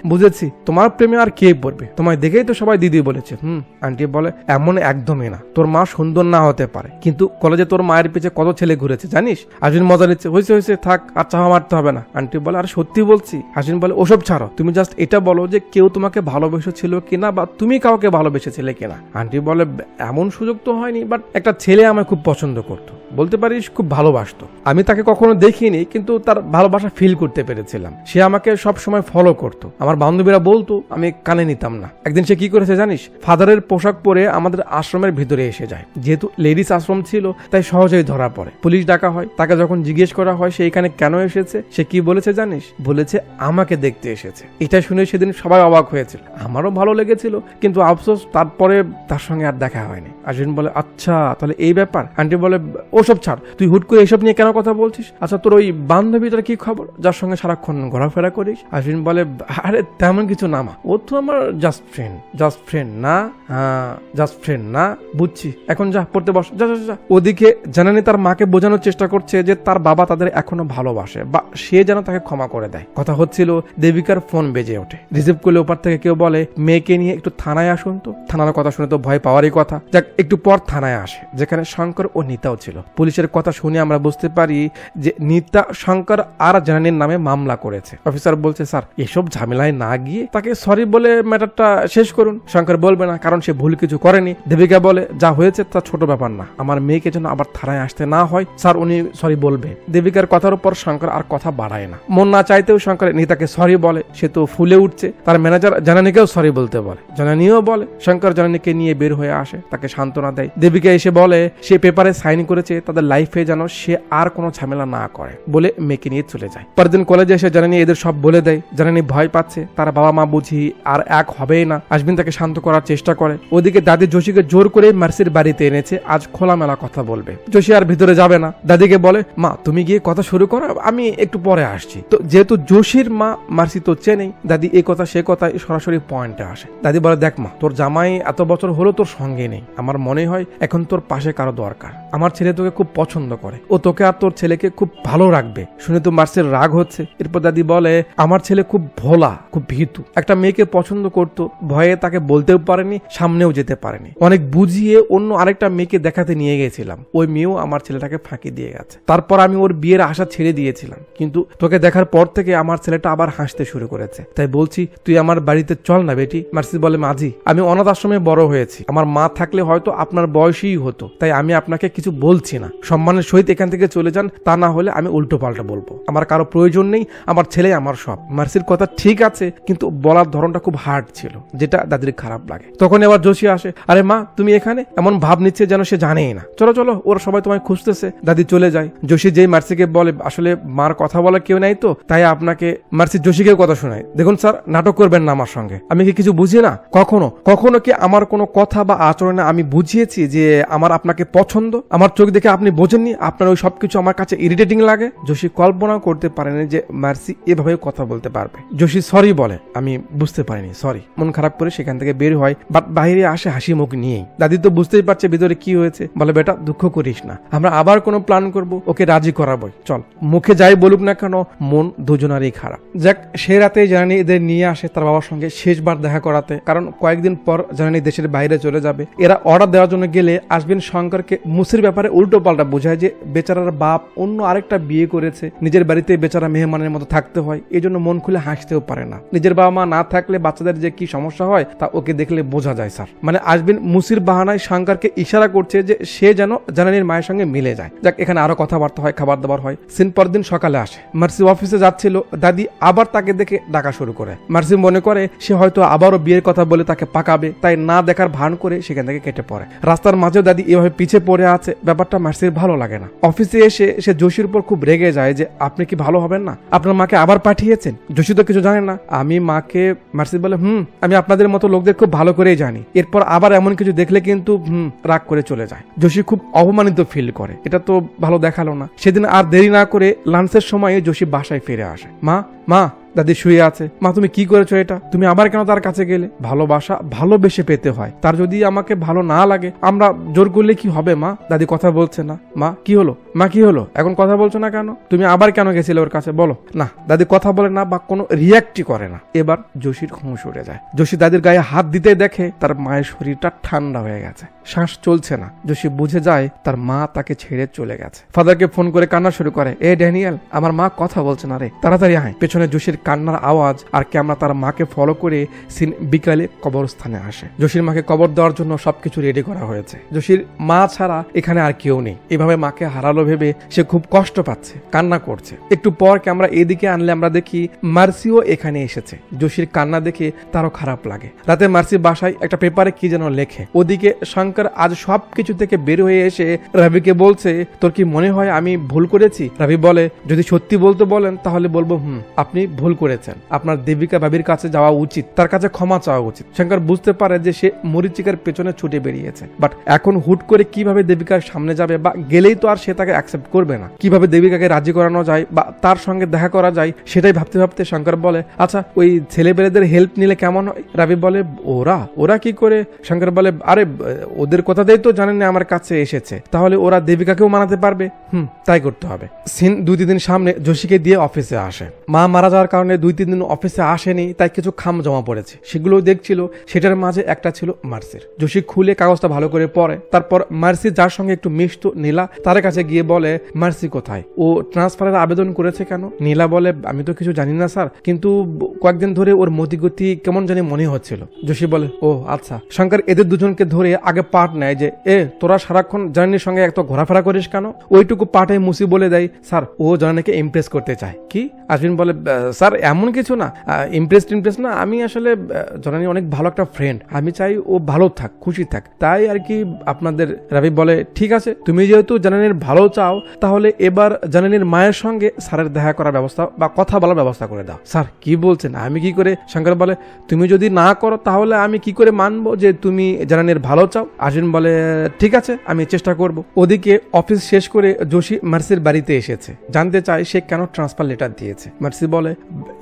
বুঝেছি, তোমার প্রেমে আর কে পড়বে, তোমায় দেখেই তো সবাই দিদি বলেছে। আন্টি বলে এমন একদমই না, তোর মা সুন্দর না হতে পারে, কিন্তু কলেজে তোর মায়ের পিছে কত ছেলে ঘুরেছে জানিস? আশবিন মজা নিচ্ছে, হয়েছে থাক, আর চাওয়া মারতে হবে না। আন্টি বলে আরে সত্যি বলছি। আশবিন বলে ওসব ছাড়ো, তুমি জাস্ট এটা বলো যে কেউ তোমাকে ভালোবেসেছিল কিনা, বা তুমি কাউকে ভালোবেসেছিলে কিনা। আন্টি বলে এমন সুযোগ তো হয়নি, বাট একটা ছেলে আমায় খুব পছন্দ করতো, বলতে পারিস খুব ভালোবাসতো। আমি তাকে কখনো দেখিনি, কিন্তু তার ভালোবাসা ফিল করতে পেরেছিলাম। সে আমাকে সব সময় ফলো করতো, আমার বান্ধবীরা বলতো, আমি কানে নিতাম না। একদিন সে কি করেছে জানিস? ফাদারের পোশাক পরে আমাদের আশ্রমের ভিতরে এসে যায়। যেহেতু লেডিস আশ্রম ছিল, তাই সহজেই ধরা পড়ে। পুলিশ ডাকা হয়, তাকে যখন জিজ্ঞেস করা হয় সে এখানে কেন এসেছে, সে কি বলেছে জানিস? বলেছে আমাকে দেখতে এসেছে। এটা শুনে সেদিন সবাই অবাক হয়েছিল, আমারও ভালো লেগেছিল, কিন্তু আফসোস তারপরে তার সঙ্গে আর দেখা হয়নি। আশবিন বলে আচ্ছা তাহলে এই ব্যাপার। আন্টি বলে ওসব ছাড়, তুই হুট করে এসব নিয়ে কেন কথা বলছিস? আচ্ছা তোর ওই বান্ধবীটার কি খবর, যার সঙ্গে সারাক্ষণ ঘোরাফেরা করিস? আশবিন বলে আরে তেমন কিছু না মা, ও তো আমার জাস্ট ফ্রেন্ড না। হ্যাঁ জাস্ট ফ্রেন্ড না, বুঝছি, এখন যা পড়তে বস, যা। ওদিকে জানানি তার মাকে বোঝানোর চেষ্টা করছে যে তার বাবা তাদের এখনো ভালোবাসে, বা সে যেন তাকে ক্ষমা করে দেয়। কথা হচ্ছিল, দেবিকার ফোন বেজে ওঠে। রিসিভ করলে ওপার থেকে কেউ বলে মেয়েকে নিয়ে একটু থানায় আসুন তো। থানার কথা শুনে তো ভয় পাওয়ারই কথা। যাক, একটু পর থানায় আসে, যেখানে শঙ্কর ও নিতাও ছিল। পুলিশের কথা শুনে আমরা বুঝতে পারি যে নিতা শঙ্কর আর জানানির নামে মামলা করেছে। অফিসার বলছে স্যার এসব ঝামেলায় না গিয়ে তাকে সরি বলে ম্যাটারটা শেষ করুন। শঙ্কর বলবে না, কারণ সে ভুল কিছু করেনি। দেবিকা বলে যা হয়েছে তা ছোট ব্যাপার না, আমার মেয়েকে যেন আবার থানায় আসতে না হয়, স্যার উনি সরি বলবে। দেবিকার কথার উপর শঙ্কর আর কথা বাড়ায় না। মন না চাইতেও শঙ্কর নিতাকে সরি বলে। সে তো ফুলে উঠছে। তার ম্যানেজার জানানিকেও সরি বলতে বলে, জানানিও বলে। শঙ্কর জানানিকে নিয়ে বের হয়ে আসে, তাকে সান্ত্বনা দেয়। দেবিকা এসে বলে সে পেপারে সাইন করেছে, তাদের লাইফে যেন সে আর কোনো ঝামেলা না করে, বলে মেয়েকে নিয়ে চলে যায়। পরদিন কলেজে এসে জানানি এদের সব বলে দেয়। জানানি ভয় পাচ্ছে, তার বাবা মা বুঝি আর এক হবেই না। আশবিন তাকে শান্ত করার চেষ্টা করে। ওদিকে দাদি যোশীকে জোর করে মার্সির বাড়িতে এনেছে, আজ খোলামেলা কথা বলবে। যোশী আর ভিতরে যাবে না। দাদিকে বলে মা তুমি গিয়ে কথা শুরু করো, আমি একটু পরে আসছি। তো যেহেতু যোশীর মা মার্সি তো চেনেই, দাদি এই কথা সে কথা সরাসরি পয়েন্টে আসে। দাদি বলে দেখ মা, তোর জামাই এত বছর হলো তোর সঙ্গে নেই, আমার মনে হয় এখন তোর পাশে কারো দরকার, আমার ছেলে তোকে খুব পছন্দ করে, ও তোকে আর তোর ছেলেকে খুব ভালো রাখবে। শুনে তো মার্সির রাগ হচ্ছে। এরপর দাদি বলে, আমার ছেলে খুব ভোলা, খুব ভীতু, একটা মেয়েকে পছন্দ করতো, ভয়ে তাকে বলতেও পারেনি, সামনেও যেতে পারেনি, অনেক বুঝিয়ে অন্য আরেকটা মেয়েকে দেখাতে নিয়ে গেছিলাম, ওই মেয়েও আমার ছেলেটাকে ফাঁকি দিয়ে গেছে। তারপর আমি ওর বিয়ের আশা ছেড়ে দিয়েছিলাম, কিন্তু তোকে দেখার পর থেকে আমার ছেলেটা আবার হাসতে শুরু করেছে, তাই বলছি তুই আমার বাড়িতে চল না বেটি। মার্সি বলে, মাঝি আমি অনাথ আশ্রমে বড় হয়েছি, আমার মা থাকলে হয়তো আপনার বয়সই হতো, তাই আমি আপনাকে কিছু বলছি না, সম্মানের সহিত এখান থেকে চলে যান, তা না হলে আমি উল্টো পাল্টা বলবো, আমার কারো প্রয়োজন নেই, আমার ছেলে আমার সব। মার্সির কথা ঠিক আছে, কিন্তু বলার ধরনটা খুব হার্ড ছিল, যেটা দাদির খারাপ লাগে। তখন এবার জোশী আসে, আরে মা তুমি এখানে, এমন ভাব নিচ্ছে যেন সে জানেই না, চলো চলো ওরা সবাই তোমায় খুঁজতেছে। দাদি চলে যায়। জোশী যেই মার্সিকে বলে, আসলে মার কথা বলার কেউ নাই তো তাই আপনাকে, মার্সি জোশীকেও কথা শোনায়, দেখুন স্যার নাটক করবেন না আমার সঙ্গে, আমি কি কিছু বুঝি না? কখনো কখনো কি আমার কোনো কথা বা আচরণে আমি বুঝিয়েছি যে আমার আপনাকে পছন্দ? আমার চোখ দেখে আপনি বোঝেননি? আপনার ওই সবকিছু আমার কাছে ইরিটেটিং লাগে? জোশী কল্পনা করতে পারেনি যে মার্সি এভাবে কথা বলতে পারবে। জোশী সরি বলে, আমি বুঝতে পারিনি, সরি। মন খারাপ করে সেখান থেকে বের হয়, বাট বাইরে আসে হাসি মুখ নিয়েই। দাদি তো বুঝতেই পারছে ভিতরে কি হয়েছে, বলে বেটা দুঃখ করিস না, আমরা আবার কোনো প্ল্যান করব, ওকে রাজি করাবই, চল। মুখে যাই বলুক না কেন, মন দুজনারই খারাপ। যাক, সে রাতে জানানি এদের নিয়ে আসে তার বাবার সঙ্গে শেষবার দেখা করাতে, কারণ কয়েকদিন পর জানানি দেশের বাইরে চলে যাবে। এরা অর্ডার দেওয়ার জন্য গেলে আসবেন শঙ্করকে মুসির ব্যাপারে উল্টো পাল্টা বোঝায় যে বেচারার বাপ অন্য আরেকটা বিয়ে করেছে, নিজের বাড়িতে বেচারা মেহমানের মতো থাকতে হয়, এই জন্য মন খুলে হাসতেও পারে না। নিজের বাবা মা না থাকলে বাচ্চাদের যে কি সমস্যা হয় তা ওকে দেখলে বোঝা যায় স্যার। মানে আসবেন মুসির বাহানায় শঙ্করকে ইশারা করছে যে সে যেন জানানির মায়ের সঙ্গে মিলে যায়। যাক, এখানে আরো কথাবার্তা হয়, খাবার দাবার হয়। সিন পর দিন সকালে আসে, মার্সি অফিসে যাচ্ছিল, দাদি আবার তাকে দেখে ডাকা শুরু করে। মার্সি মনে করে সে হয়তো আবারও বিয়ের কথা বলে তাকে পাকাবে, তাই না দেখার ভান করে সেখান থেকে কেটে পড়ে। রাস্তার মাঝেও দাদি এভাবে পিছে পড়ে আছে, ব্যাপারটা মার্সির ভালো লাগে না। অফিসে এসে সে জোশীর উপর খুব রেগে যায় যে আপনি কি ভালো হবেন না, আপনার মাকে আবার পাঠিয়েছেন। জোশী তো কিছু জানে না। আমি মাকে, মার্সি বলে, আমি আপনাদের মতো লোকদের খুব ভালো করেই জানি। এরপর আবার এমন কিছু দেখলে কিন্তু রাগ করে চলে যায়। জোশী খুব অপমানিত ফিল করে, এটা তো ভালো দেখালো না। সেদিন আর দেরি না করে লাঞ্চের সময় জোশী বাসায় ফিরে আসে। মা মা দাদি শুয়ে আছে। মা তুমি কি করেছো এটা? তুমি আবার কেন তার কাছে গেলে? ভালোবাসা ভালোবেসে পেতে হয়, তার যদি আমাকে ভালো না লাগে আমরা জোর করলে কি হবে? মা দাদি কথা বলছে না। মা কি হলো? মা কি হলো? এখন কথা বলছো না কেন? তুমি আবার কেন গেছিলে ওর কাছে? বলো না। দাদি কথা বলে না বা কোনো রিয়াক্টই করে না। এবার জোশীর হুঁশ উড়ে যায়। জোশী দাদির গায়ে হাত দিতে দেখে তার মায়ের শরীরটা ঠান্ডা হয়ে গেছে, শ্বাস চলছে না। জোশী বুঝে যায় তার মা তাকে ছেড়ে চলে গেছে। ফাদারকে ফোন করে কান্না শুরু করে, এ ড্যানিয়েল, আমার মা কথা বলছে না রে, তাড়াতাড়ি আয়। পেছনে জোশীর কান্নার আওয়াজ আর ক্যামেরা তার মাকে ফলো করে সিন বিকালে কবরস্থানে আসে। জোশীর মাকে কবর দেওয়ার জন্য সবকিছু রেডি করা হয়েছে। জোশীর মা ছাড়া এখানে আর কেউ নেই। এভাবে মাকে হারালো ভেবে সে খুব কষ্ট পাচ্ছে, কান্না করছে। একটু পর ক্যামেরা এদিকে আনলে আমরা দেখি মার্সিও এখানে এসেছে। জোশীর কান্না দেখে তারও খারাপ লাগে। রাতে মার্সি বাসায় একটা পেপারে কি যেন লেখে। ওদিকে শঙ্কর আজ সবকিছু থেকে বের হয়ে এসে রবিকে বলছে, তোর কি মনে হয় আমি ভুল করেছি? রবি বলে, যদি সত্যি বলতে বলেন তাহলে বলবো আপনি ভুল করেছেন, আপনার দেবিকা ভাবির কাছে যাওয়া উচিত, তার কাছে ক্ষমা চাওয়া উচিত। শঙ্কর বুঝতে পারে যে সে মরিচিকার পেছনে ছুটে বেরিয়েছে, বাট এখন হুট করে কিভাবে দেবিকার সামনে যাবে, বা গেলেই তো আর সে তাকে অ্যাকসেপ্ট করবে না। কিভাবে দেবিকাকে রাজি করানো যায় বা তার সঙ্গে দেখা করা যায় সেটাই ভাবতে ভাবতে শঙ্কর বলে, আচ্ছা ওই ছেলেবেলেদের হেল্প নিলে কেমন হয়? রবি বলে, ওরা কি করে? শঙ্কর বলে, আরে ওদের কথাতেই তো জানেন না আমার কাছে এসেছে, তাহলে ওরা দেবিকাকেও মানাতে পারবে। তাই করতে হবে। সিন 2-3 দিন সামনে জোশীকে দিয়ে অফিসে আসে। মা মারা যাওয়ার কারণে 2-3 দিন অফিসে আসেনি, তাই কিছু খাম জমা পড়েছে, সেগুলো দেখছিল। সেটার মাঝে একটা ছিল মার্সির। জোশী খুলে কাগজটা ভালো করে পড়ে। তারপর মার্সি যার সঙ্গে একটু মিশত নীলা, তার কাছে গিয়ে বলে, মার্সি কোথায়? ও ট্রান্সফারের আবেদন করেছে কেন? নীলা বলে, আমি তো কিছু জানি না স্যার, কিন্তু কয়েকদিন ধরে ওর মতিগতি কেমন জানি মনে হচ্ছিল। জোশী বলে, ও আচ্ছা। শঙ্কর এদের দুজনকে ধরে আগে পার্ট নেয় যে, তোরা সারাক্ষণ জার্নির সঙ্গে এত ঘোরাফেরা করিস কেন? ওইটুকু পার্টে মুসি বলে দেয়, স্যার ও জার্নিকে ইমপ্রেস করতে চায়। কি? আশ্বিন বলে, স্যার এমন কিছু না, ইমপ্রেস না, আমি আসলে জনানি অনেক ভালো একটা ফ্রেন্ড, আমি চাই ও ভালো থাক, খুশি থাক, তাই আর কি আপনাদের। রবি বলে, ঠিক আছে, তুমি যেহেতু জানানির ভালো চাও তাহলে এবার জানানির মায়ের সঙ্গে স্যারের দেখা করার ব্যবস্থা বা কথা বলার ব্যবস্থা করে দাও। স্যার কি বলছেন, আমি কি করে? শঙ্কর বলে, তুমি যদি না করো তাহলে আমি কি করে মানবো যে তুমি জানানির ভালো চাও? আশ্বিন বলে, ঠিক আছে, আমি চেষ্টা করব। ওদিকে অফিস শেষ করে জোশী মার্সির বাড়িতে এসেছে, জানতে চায় সে কেন ট্রান্সফার লেটার দিয়েছে। মার্সি বলে,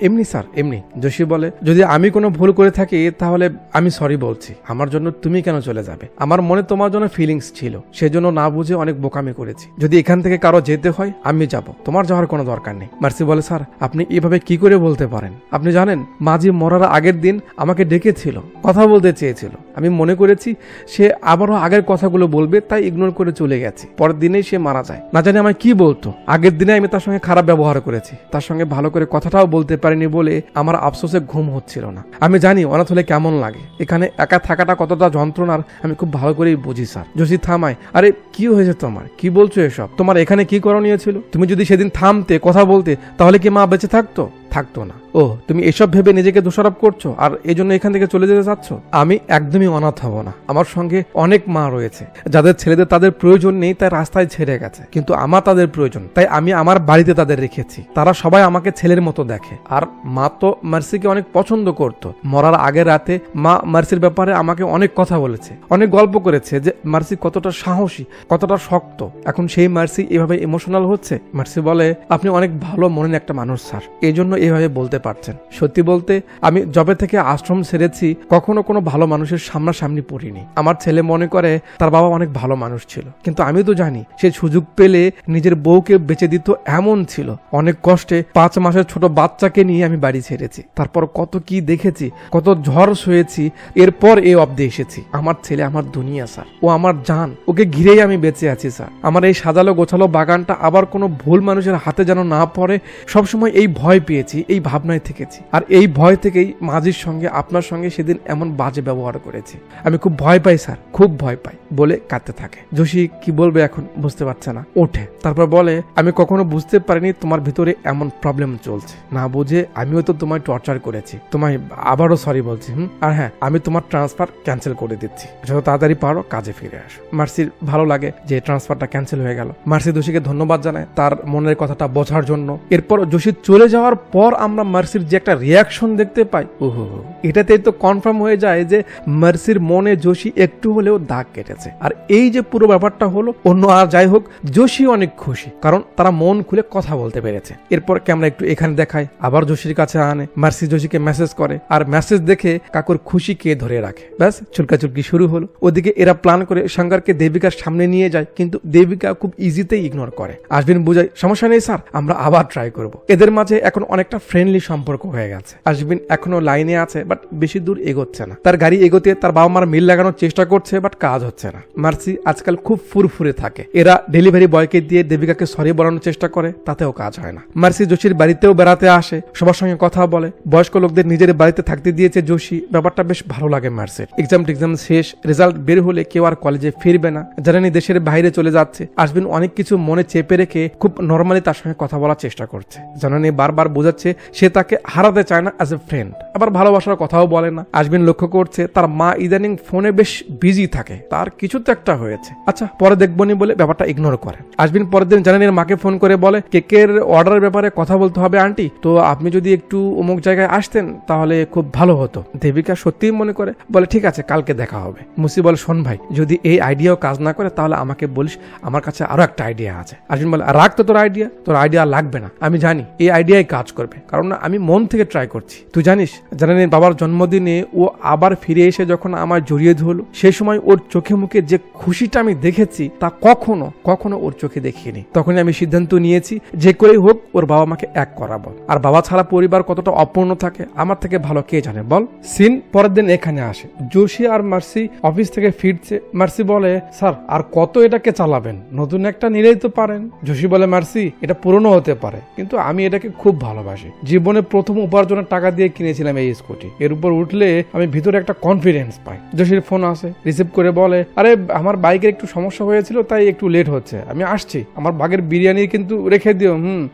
এমনি স্যার এমনি। যোশী বলে, যদি আমি কোনো ভুল করে থাকি তাহলে আমি সরি বলছি, আমার জন্য তুমি কেন চলে যাবে? আমার মনে তোমার জন্য ফিলিংস ছিল, সেজন্য না বুঝে অনেক বোকামি করেছি। যদি এখান থেকে কারো যেতে হয় আমি যাব, তোমার যাওয়ার কোনো দরকার নেই। মার্সি বলে, স্যার আপনি এভাবে কি করে বলতে পারেন? আপনি জানেন মাঝি মরার আগের দিন আমাকে ডেকেছিল, কথা বলতে চেয়েছিল। আমি মনে করেছি সে আবারও আগের কথাগুলো বলবে, তাই ইগনোর করে চলে গেছি। পরের দিনেই সে মারা যায়। না জানি আমায় কি বলতো। আগের দিনে আমি তার সঙ্গে খারাপ ব্যবহার করেছি, তার সঙ্গে ভালো করে কথাটাও বলতে পারিনি বলে আমার আফসোসে ঘুম হচ্ছিল না। আমি জানি অনাথ হলে কেমন লাগে, এখানে একা থাকাটা কতটা যন্ত্রণার আমি খুব ভালো করেই বুঝি স্যার। যোশী থামায়, আরে কি হয়েছে তোমার? কি বলছো এসব? তোমার এখানে কি করণীয় ছিল? তুমি যদি সেদিন থামতে, কথা বলতে, তাহলে কি মা বেঁচে থাকতো? থাকতো না। ও, তুমি এসব ভেবে নিজেকে দোষারোপ করছো আর এই জন্য এখান থেকে চলে যেতে চাচ্ছ? আমি একদমই অনাথ হব না। আমার সঙ্গে অনেক মা রয়েছে যাদের ছেলেদের তাদের প্রয়োজন নেই, তাই রাস্তায় ছেড়ে গেছে, কিন্তু আমার তাদের প্রয়োজন, তাই আমি আমার বাড়িতে তাদের রেখেছি। তারা সবাই আমাকে ছেলের মতো দেখে। আর মা তো মার্সিকে অনেক পছন্দ করত। মরার আগের রাতে মা মার্সির ব্যাপারে আমাকে অনেক কথা বলেছে, অনেক গল্প করেছে যে মার্সি কতটা সাহসী, কতটা শক্ত। এখন সেই মার্সি এভাবে ইমোশনাল হচ্ছে। মার্সি বলে, আপনি অনেক ভালো মনের একটা মানুষ স্যার, এই জন্য এভাবে বলতে পারছেন। সত্যি বলতে আমি যবে থেকে আশ্রম ছেড়েছি কখনো কোনো ভালো মানুষের সামনাসামনি পড়িনি। আমার ছেলে মনে করে তার বাবা অনেক ভালো মানুষ ছিল, কিন্তু আমি তো জানি সে সুযোগ পেলে নিজের বউকে বেঁচে দিত এমন ছিল। অনেক কষ্টে 5 মাসের ছোট বাচ্চাকে নিয়ে আমি বাড়ি ছেড়েছি। তারপর কত কি দেখেছি, কত ঝড় সয়েছি, এরপর এই অবধি এসেছি। আমার ছেলে আমার দুনিয়া স্যার, ও আমার জান, ওকে ঘিরেই আমি বেঁচে আছি স্যার। আমার এই সাজালো গোছালো বাগানটা আবার কোনো ভুল মানুষের হাতে যেন না পড়ে, সবসময় এই ভয় পেয়েছি, এই ভাবনায় থেকেছি। আর এই ভয় থেকেই মাঝির সঙ্গে, আপনার সঙ্গে সেদিন এমন বাজে ব্যবহার করেছি। আমি খুব ভয় পাই স্যার, খুব ভয় পাই বলে কাঁদতে থাকে। যোশী কি বলবে এখন বুঝতে পারছে না, ওঠে। তারপর বলে, আমি কখনো বুঝতে পারিনি তোমার ভিতরে এমন প্রবলেম চলছে। না বুঝে আমিও তো তোমায় টর্চার করেছি। তোমায় আবারও সরি বলছি। আর হ্যাঁ, আমি তোমার ট্রান্সফার ক্যান্সেল করে দিচ্ছি, যত তাড়াতাড়ি পারো কাজে ফিরে আসো। মার্সির ভালো লাগে যে ট্রান্সফারটা ক্যান্সেল হয়ে গেল। মার্সি যোশীকে ধন্যবাদ জানায় তার মনের কথাটা বোঝার জন্য। এরপর যোশী চলে যাওয়ার পর আমরা মার্সির যে একটা রিয়াকশন দেখতে পাই, ওহো, এটাতেই তো কনফার্ম হয়ে যায় যে মার্সির মনে যোশী একটু হলেও দাগ কেটেছে। আর এই যে পুরো ব্যাপারটা হলো, অন্য আর যাই হোক, যোশী অনেক খুশি, কারণ তারা মন খুলে কথা বলতে পেরেছে। এরপর ক্যামেরা একটু এখানে দেখায়, আবার যোশীর কাছে আনে। মার্সি যোশীকে মেসেজ করে, আর মেসেজ দেখে কাকুর খুশি কে ধরে রাখে। ব্যাস চুলকাচুলকি শুরু হলো। ওদিকে এরা প্ল্যান করে শঙ্করকে দেবিকার সামনে নিয়ে যায়, কিন্তু দেবিকা খুব ইজিতেই ইগনোর করে। আশবিন বুঝায়, সমস্যা নেই স্যার, আমরা আবার ট্রাই করব। এদের মাঝে এখন অনেকটা ফ্রেন্ডলি সম্পর্ক হয়ে গেছে। আশবিন এখনো লাইনে আছে, বাট বেশি দূর এগোচ্ছে না। তার গাড়ি এগোতে তার বাবা মার মিল লাগানোর চেষ্টা করছে, বাট কাজ হচ্ছে না। মার্সি আজকাল খুব ফুরফুরে থাকে। এরা ডেলিভারি বয়কে দিয়ে দেবিকাকে সরি বলানোর চেষ্টা করে, তাতেও কাজ হয় না। মার্সি যোশীর বাড়িতেও বেড়াতে আসে, সবার সঙ্গে কথা বলে। বয়স্ক লোকদের নিজের বাড়িতে থাকতে দিয়েছে যোশী, ব্যাপারটা বেশ ভালো লাগে মার্সির। এক্সাম শেষ, রেজাল্ট বের হলে কেউ আর কলেজে ফিরবে না, জানেনি দেশের বাইরে চলে যাচ্ছে। আশবিন অনেক কিছু মনে চেপে রেখে খুব নর্মালি তার সঙ্গে কথা বলার চেষ্টা করছে। জানানি বারবার বোঝাচ্ছে সে তাকে হারাতে চায় না অ্যাজ এ ফ্রেন্ড, আবার ভালোবাসার কথাও বলে না। আশবিন লক্ষ্য করছে তার মা ইদানিং ফোনে বেশ বিজি থাকে, তার কিছু তো একটা হয়েছে। আচ্ছা পরে দেখবনি বলে ব্যাপারটা ইগনোর করে। আশবিন পরের দিন জানানির মাকে ফোন করে বলে, কেকের অর্ডারের ব্যাপারে কথা বলতে হবে আন্টি, তো আপনি যদি একটু অমুক জায়গায় আসতেন তাহলে খুব ভালো হতো। দেবিকা সত্যিই মনে করে, বলে ঠিক আছে কালকে দেখা হবে। মুসি বলে, শোন ভাই, যদি এই আইডিয়াও কাজ না করে তাহলে আমাকে বলিস, আমার কাছে আরো একটা আইডিয়া আছে। আশবিন বলে, রাখ তো তোর আইডিয়া, তোর আইডিয়া লাগবে না, আমি জানি এই আইডিয়াই কাজ করবে, কারণ আমি মন থেকে ট্রাই করছি। তুই জানিস জানানির বাবার জন্মদিনে ও আবার ফিরে এসে যখন আমার জড়িয়ে ধরলো, সেই সময় ওর চোখে মুখে যে খুশিটা আমি দেখেছি তা কখনো কখনো ওর চোখে দেখিনি। তখনই আমি সিদ্ধান্ত নিয়েছি যে করেই হোক ওর বাবা মাকে এক করাবো। আর বাবা ছাড়া পরিবার কতটা অপূর্ণ থাকে আমার থেকে ভালো কে জানে বল। সিন পরের দিন এখানে আসে। যোশী আর মার্সি অফিস থেকে ফিরছে। মার্সি বলে, স্যার আর কত এটাকে চালাবেন, নতুন একটা নিলেই তো পারেন। যোশী বলে, মার্সি এটা পুরনো হতে পারে, কিন্তু আমি এটাকে খুব ভালোবাসি। জীবনে প্রথম উপার্জনের টাকা দিয়ে কিনেছিলাম এই স্কুটি, এর উপর উঠলে আমি ভিতরে একটা কনফিডেন্স পাই। যোশীর ফোন আসে, রিসিভ করে বলে, আরে আমার বাইকের একটু সমস্যা হয়েছিল তাই একটু লেট হচ্ছে, আমি আসছি, আমার বাগের বিরিয়ানি কিন্তু রেখে দিও।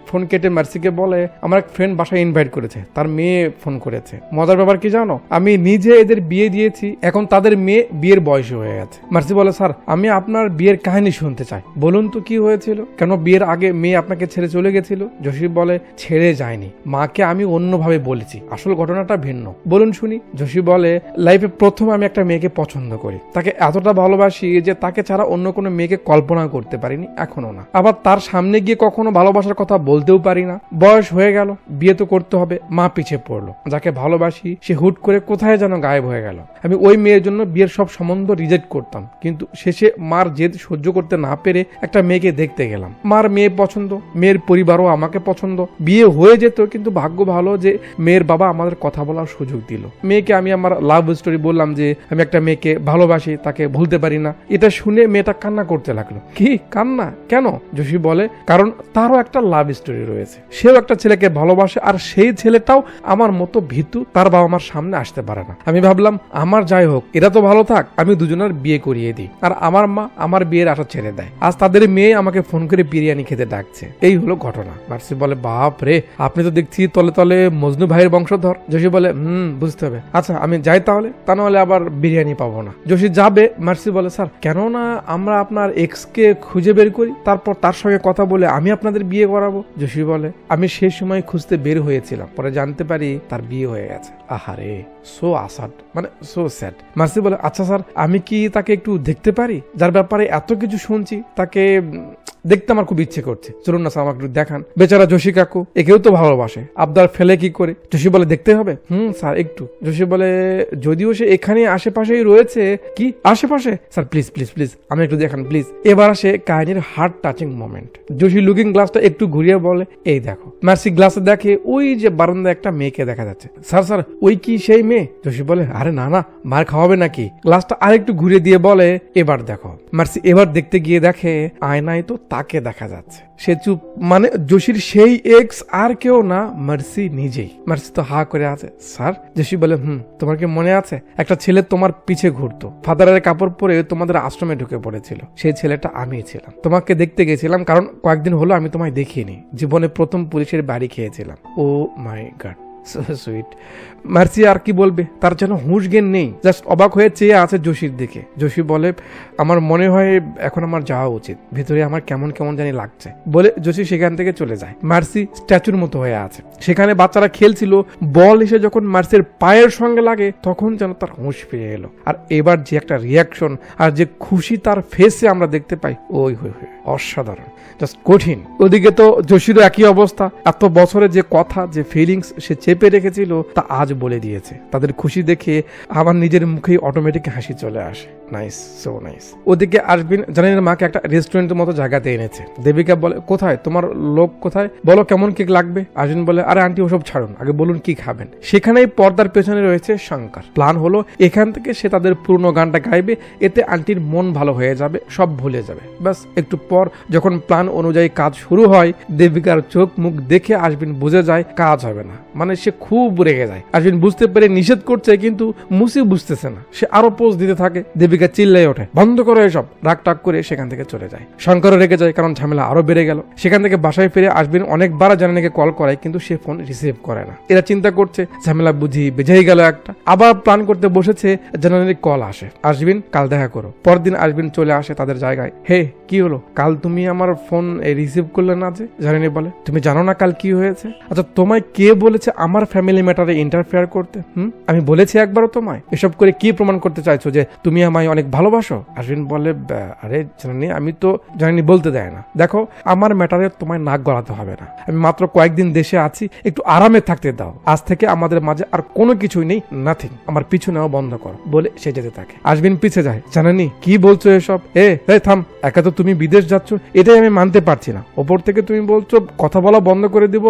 ফোন কেটে মার্সিকে বলে, আমার এক ফ্রেন্ড বাসায় ইনভাইট করেছে, তার মেয়ে ফোন করেছে। মজার ব্যাপার কি জানো, আমি নিজে এদের বিয়ে দিয়েছি, এখন তাদের মেয়ে বিয়ের বয়স হয়ে গেছে। মার্সি বলে, স্যার আমি আপনার বিয়ের কাহিনী শুনতে চাই, বলুন তো কি হয়েছিল, কেন বিয়ের আগে মেয়ে আপনাকে ছেড়ে চলে গেছিল? যোশী বলে, ছেড়ে যায়নি, মাকে আমি অন্যভাবে বলেছি, আসল ঘটনাটা ভিন্ন। বলুন শুনি। জসি বলে, লাইফে প্রথম আমি একটা মেয়েকে পছন্দ করি, তাকে এতটা ভালোবাসি যে তাকে ছাড়া অন্য কোনো মেয়েকে কল্পনা করতে পারিনি, এখনো না। আবার তার সামনে গিয়ে কখনো ভালোবাসার কথা বলতেও পারি না। বয়স হয়ে গেল, বিয়ে তো করতে হবে, মা পিছে পড়লো। যাকে ভালোবাসি সে হুট করে কোথায় যেন গায়েব হয়ে গেল। আমি ওই মেয়ের জন্য বিয়ের সব সম্বন্ধ রিজেক্ট করতাম, কিন্তু শেষে মার জেদ সহ্য করতে না পেরে একটা মেয়েকে দেখতে গেলাম। মার মেয়ে পছন্দ, মেয়ের পরিবারও আমাকে পছন্দ, বিয়ে হয়ে যেত, কিন্তু ভাগ্য ভালো যে মেয়ের বাবা আমাদের কথা বলার সুযোগ দিল। মেয়েকে আমি আমার লাভ স্টোরি বললাম যে আমি একটা মেয়েকে ভালোবাসি, তাকে ভুলতে পারি না। এটা শুনে মেয়েটা কান্না করতে লাগলো। কি কান্না কেন? জসি বলে, কারণ তারও একটা লাভ স্টোরি রয়েছে, সেও একটা ছেলেকে ভালোবাসে, আর সেই ছেলেটাও আমার মতো ভীতু, তার বাবা আমার সামনে আসতে পারে না। আমি ভাবলাম আমার যাই হোক, এরা তো ভালো থাক, আমি দুজনের বিয়ে করিয়ে দিই। আর আমার মা আমার বিয়ের আশা ছেড়ে দেয়। আজ তাদের মেয়ে আমাকে ফোন করে বিরিয়ানি খেতে ডাকছে। এই হলো ঘটনা। মার্সি বলে, বাপ রে, আপনি তো দেখছি তলে তলে মজনু ভাইয়ের বংশধর। জসি বলে, বুঝতে হবে। আচ্ছা আমি যাই তাহলে, তা নাহলে আবার বিরিয়ানি পাবো না। জসি যাবে। মার্সি বলে, স্যার কেননা আমরা আপনার এক্স কে খুঁজে বের করি, তারপর তার সঙ্গে কথা বলে আমি আপনাদের বিয়ে করাবো। জসি বলে, আমি সেই সময় খুঁজতে বের হয়েছিলাম, পরে জানতে পারি তার বিয়ে হয়ে গেছে। আহারে, সো আসাড, মানে সো স্যাড। মার্সি বলে, আচ্ছা স্যার, আমি কি তাকে একটু দেখতে পারি? যার ব্যাপারে এত কিছু শুনছি, তাকে দেখতে আমার খুব ইচ্ছে করছে। চলুন না স্যার, আমাকে একটু দেখান। বেচারা জসি কাকু, একেও তো ভালোবাসে, আবদার ফেলে কি করে? জসি বলে, দেখতে হবে। স্যার একটু। জসি বলে, যদিও সে এখানে আশেপাশেই রয়েছে। কি আশেপাশে? স্যার প্লিজ প্লিজ প্লিজ, আমি একটু দেখান প্লিজ। এবার আসে কাহিনীর হার্ট টাচিং মোমেন্ট। জসি লুকিং গ্লাসটা একটু ঘুরিয়ে বলে, এই দেখো। মার্সি গ্লাসে দেখে ওই যে বারান্দায় একটা মেয়েকে দেখা যাচ্ছে। স্যার স্যার, ওই কি সেই মেয়ে? জসি বলে, আরে না না, মার খাওয়াবে নাকি? গ্লাসটা আরেকটু ঘুরিয়ে দিয়ে বলে, এবার দেখো। মার্সি এবার দেখতে গিয়ে দেখে আয়নায় তো তাকে দেখা যাচ্ছে। সে চুপ, মানে জসির সেই এক্স আর কেউ না, মার্সি নিজেই। মার্সি তো হা করে আছে। স্যার? জসি বলে, তোমার কি মনে আছে একটা ছেলে তোমার পিছে ঘুরতো, ফাদারের কাপড় পরে তোমাদের আশ্রমে ঢুকে পড়েছিল? সেই ছেলেটা আমিই ছিলাম। তোমাকে দেখতে গেছিলাম, কারণ কয়েকদিন হলো আমি তোমায় দেখিনি। জীবনে প্রথম পুলিশের বাড়ি খেয়েছিলাম। ও মাই গড, সো সুইট। মার্সি আর কি বলবে, তার যেন হুঁশ জ্ঞান নেই, জাস্ট অবাক হয়ে চেয়ে আছে জসির দিকে। জসি বলে, আমার মনে হয় এখন আমার যাওয়া উচিত, ভিতরে আমার কেমন কেমন জানি লাগছে। বলে জসি সেখান থেকে চলে যায়। মার্সি স্ট্যাচুর মতো হয়ে আছে। সেখানে বাচ্চারা খেলছিল, বল এসে যখন মার্সির পায়ের সঙ্গে লাগে তখন যেন তার হুঁশ ফিরে এলো। আর এবার যে একটা রিয়াকশন আর যে খুশি তার ফেসে আমরা দেখতে পাই, ওই অসাধারণ, জাস্ট কঠিন। ওদিকে তো জসিরও একই অবস্থা। এত বছরে যে কথা, যে ফিলিংস সে চেপে রেখেছিল, তা আজ বলে দিয়েছে। তাদের খুশি দেখে আমার নিজের মুখেই অটোমেটিক হাসি চলে আসে। Nice, so nice. ওদিকে আশবিন জানিনের মাকে একটা রেস্টুরেন্টের মতো জায়গাতে এনেছে। দেবিকা বলে, কোথায় তোমার লোক, কোথায় বলো, কেমন কেক লাগবে? আশবিন বলে, আরে আন্টি ওসব ছাড়ুন, আগে বলুন কি খাবেন। সেখানেই পর্দার পেছনে রয়েছে শঙ্কর। প্ল্যান হলো এখান থেকে সে তাদের পুরনো গানটা গাইবে, এতে আন্টির মন ভালো হয়ে যাবে, সব ভুলে যাবে। ব্যাস একটু পর যখন প্ল্যান অনুযায়ী কাজ শুরু হয়, দেবিকার চোখ মুখ দেখে আশবিন বুঝে যায় কাজ হবে না। মানে সে খুব রেগে যায়। আশবিন বুঝতে পেরে নিষেধ করছে, কিন্তু মুসি বুঝতেছে না। সে আরো পোজ দিতে থাকে। দেবিকা চিল্লাই ওঠে, বন্ধ করো এসব। রাগ টাগ করে সেখান থেকে চলে যায়। শঙ্করও রেগে যায়, কারণ ঝামেলা আরো বেড়ে গেল। সেখান থেকে বাসায় ফিরে আশবিন অনেকবার জানানিকে কল করায়, কিন্তু সে ফোন রিসিভ করে না। এরা চিন্তা করছে ঝামেলা বুঝি বেজেই গেল একটা। আবার প্ল্যান করতে বসেছে, জানানির কল আসে, আশবিন কাল দেখা করো। পরদিন আশবিন চলে আসে তাদের জায়গায়। হে, কি হলো? কাল তুমি আমার ফোন রিসিভ করলে না যে? জানানি বলে, তুমি জানো না কাল কি হয়েছে? আচ্ছা, তোমায় কে বলেছে আমার ফ্যামিলি ম্যাটারে ইন্টারফেয়ার করতে? আমি বলেছি একবারও তোমায়? এসব করে কি প্রমাণ করতে চাইছো যে তুমি আমায় অনেক ভালোবাসো? আশবিন বলে, আরে জানি, আমি তো জানি বলতে দেয় না। দেখো, আমার ম্যাটারে তোমায় নাক গলাতে হবে না। আমি মাত্র কয়েকদিন দেশে আছি, একটু আরামে থাকতে দাও। আজ থেকে আমাদের মাঝে আর কোনো কিছুই নেই, নাথিং। আমার পিছু নেওয়া বন্ধ করো। বলে সে যেতে থাকে। আশবিন পিছে যায়। জানানি, কি বলছো এসব? এ থাম, একা তো তুমি বিদেশ যাচ্ছ, এটাই আমি মানতে পারছি না। ওপর থেকে তুমি বলছো কথা বলা বন্ধ করে দিব,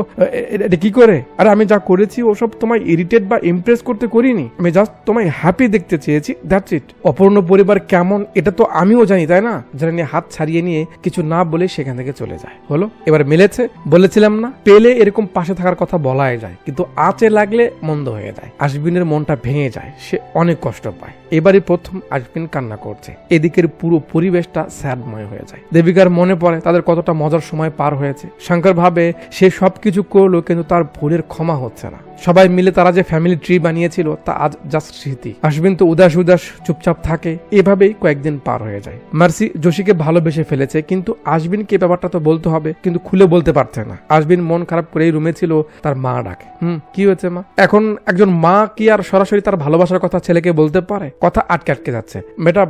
এটা কি করে? আরে আমি যা করেছি ওসব তোমায় ইরিটেট বা ইমপ্রেস করতে করিনি। আমি জাস্ট তোমায় হ্যাপি দেখতে চেয়েছি, দ্যাটস ইট। অপূর্ণ পরিবার কেমন এটা তো আমিও জানি, তাই না? জানি হাত ছাড়িয়ে নিয়ে কিছু না বলে সেখান থেকে চলে যায়। হলো, এবার মিলেছে। বলেছিলাম না, পেলে এরকম পাশে থাকার কথা বলাই যায়, কিন্তু আঁচে লাগলে মন্দ হয়ে যায়। আশবিনের মনটা ভেঙে যায়, সে অনেক কষ্ট পায়। এবারই প্রথম আশবিন কান্না করছে। এদিকের পুরো পরিবেশটা স্যাডময় হয়ে যায়। দেবিকার মনে পড়ে তাদের কতটা মজার সময় পার হয়েছে। শঙ্কর ভাবে সে সবকিছু করলো, কিন্তু তার ভুলের ক্ষমা হচ্ছে না। সবাই মিলে তারা যে ফ্যামিলি ট্রি বানিয়েছিল তা আজ জাস্ট স্মৃতি। আশবিন তো উদাস উদাস চুপচাপ থাকে। এভাবেই কয়েকদিন পার হয়ে যায়। মার্সি জোশীকে ভালোবেসে ফেলেছে, কিন্তু আশবিনকে ব্যাপারটা তো বলতে হবে, কিন্তু খুলে বলতে পারছে না। আশবিন মন খারাপ করে এই রুমে ছিল, তার মা ডাকে। কি হয়েছে মা? এখন একজন মা কি আর সরাসরি তার ভালোবাসার কথা ছেলেকে বলতে পারে? কথা আটকে আটকে যাচ্ছে। বেটা,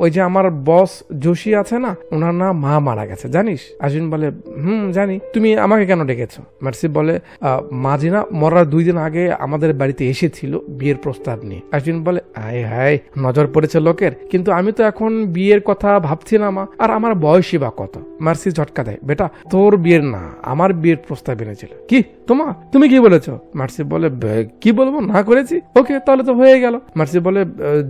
ওই যে আমার বস জোশী আছে না, ওনার না মা মারা গেছে জানিস? আশবিন বলে জানি। তুমি আমাকে কেন ডেকেছো? মার্সি বলে মাঝি না মরার 2 দিন আগে আমাদের বাড়িতে এসেছিল বিয়ের প্রস্তাব নিয়ে। আশবিন বলে হায় হায়, নজর পড়েছে লোকের, কিন্তু আমি তো এখন বিয়ের কথা ভাবছি না মা, আর আমার বয়সই বা কত। মার্সি ঝটকা দেয়, বেটা তোর বিয়ের না আমার বিয়ের প্রস্তাব এনেছিল। কি তুমি কি বলেছো? মার্সি বলে কি বলবো, না করেছি। ওকে, তাহলে তো হয়ে গেল। মার্সি বলে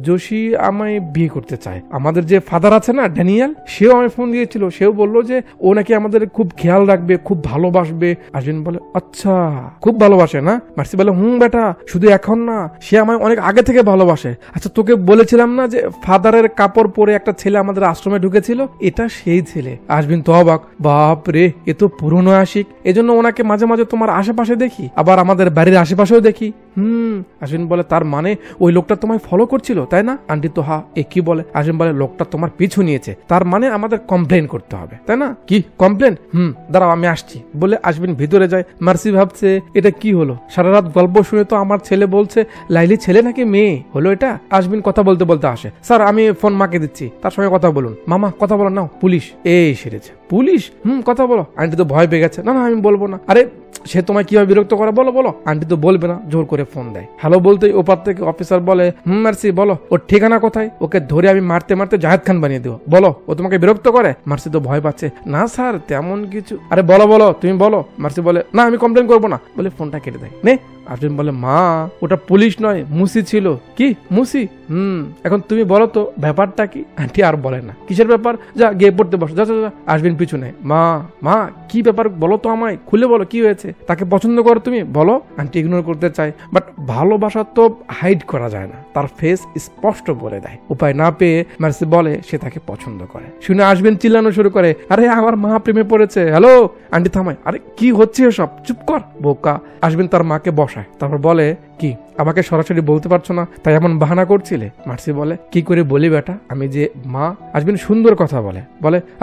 জোশী আমায় বিয়ে করতে চায়। আমাদের যে ফাদার আছে না ড্যানিয়েল, সেও আমায় ফোন দিয়েছিল, সেও বললো যে ও নাকি আমাদের খুব খেয়াল রাখবে, খুব ভালোবাসবে। আশবিন বলে আচ্ছা, খুব ভালোবাসে না? মার্সি বলে বেটা, শুধু এখন না, সে আমায় অনেক আগে থেকে ভালোবাসে। আচ্ছা, তোকে বলেছিলাম না যে ফাদারের কাপড় পরে একটা ছেলে আমাদের আশ্রমে ঢুকেছিল, এটা সেই ছেলে। আশবিন তো অবাক, বাপ রে, এ তো পুরনো আশিক। এজন্য ওনাকে মাঝে মাঝে তোমার আশেপাশে দেখি, আবার আমাদের বাড়ির আশেপাশেও দেখি। আশবিন বলে তার মানে ওই লোকটা তোমায় ফলো করছিল, তাই না? আন্টি তো হা। এ কি বলে? আশবিন বলে লোকটা তোমার পিছু নিয়েছে, তার মানে আমাদের কমপ্লেন করতে হবে, তাই না? কি কমপ্লেন? দাঁড়াও আমি আসছি বলে আশবিন ভিতরে যায়। মার্সি ভাবছে এটা কি হলো? সারা রাত গল্প শুনে তো আমার ছেলে বলছে লাইলি ছেলে নাকি মেয়ে হলো এটা। আশবিন কথা বলতে বলতে আসে। স্যার, আমি ফোন মাকে দিচ্ছি, তার সঙ্গে কথা বলুন। মামা কথা বলো। নাও, পুলিশ এই সেরেছে। পুলিশ? কথা বলো। আন্টি তো ভয় পেয়ে গেছে। না আমি বলবো না। আরে সে তোমায় কিভাবে বিরক্ত করে বলো। আন্টি তো বলবে না, জোর করে ফোন দেয়। হ্যালো বলতেই ওপার থেকে অফিসার বলে মার্সি বলো, ওর ঠিকানা কোথায়? ওকে ধরে আমি মারতে মারতে জাহেদ খান বানিয়ে দেবো। বলো, ও তোমাকে বিরক্ত করে? মার্সি তো ভয় পাচ্ছে। না স্যার, তেমন কিছু। আরে বলো তুমি বলো। মার্সি বলে না, আমি কমপ্লেন করবো না বলে ফোনটা কেটে দেয়। নে। আর্জুন বলে মা, ওটা পুলিশ নয়, মুসি ছিল। কি মুসি? এখন তুমি বলো তো ব্যাপারটা কি? আন্টি আর বলে না। কিসের ব্যাপার? যা গিয়ে পড়তে বসো, যা। আসবেন পিছনে। মা কি ব্যাপার বলো তো আমায়, খুলে বলো কি হয়েছে? তাকে পছন্দ করো তুমি? বলো। আন্টি ইগনোর করতে চায়, বাট ভালোবাসা তো হাইড করা যায় না, তার ফেস স্পষ্ট বলে দেয়। উপায় না পেয়ে মার্সি বলে সে তাকে পছন্দ করে। শুনে আসবেন চিল্লানো শুরু করে, আরে আমার মা প্রেমে পড়েছে। হ্যালো। আন্টি থামায়, আরে কি হচ্ছে এসব, চুপ কর বোকা। আসবেন তার মাকে বসায়, তারপর বলে কি আমাকে সরাসরি বলতে পারছো না, তাই এমন বাহানা করছিলে? মার্সি বলে কি করে বলি বেটা, আমি যে মা। আসবেন সুন্দর কথা বলে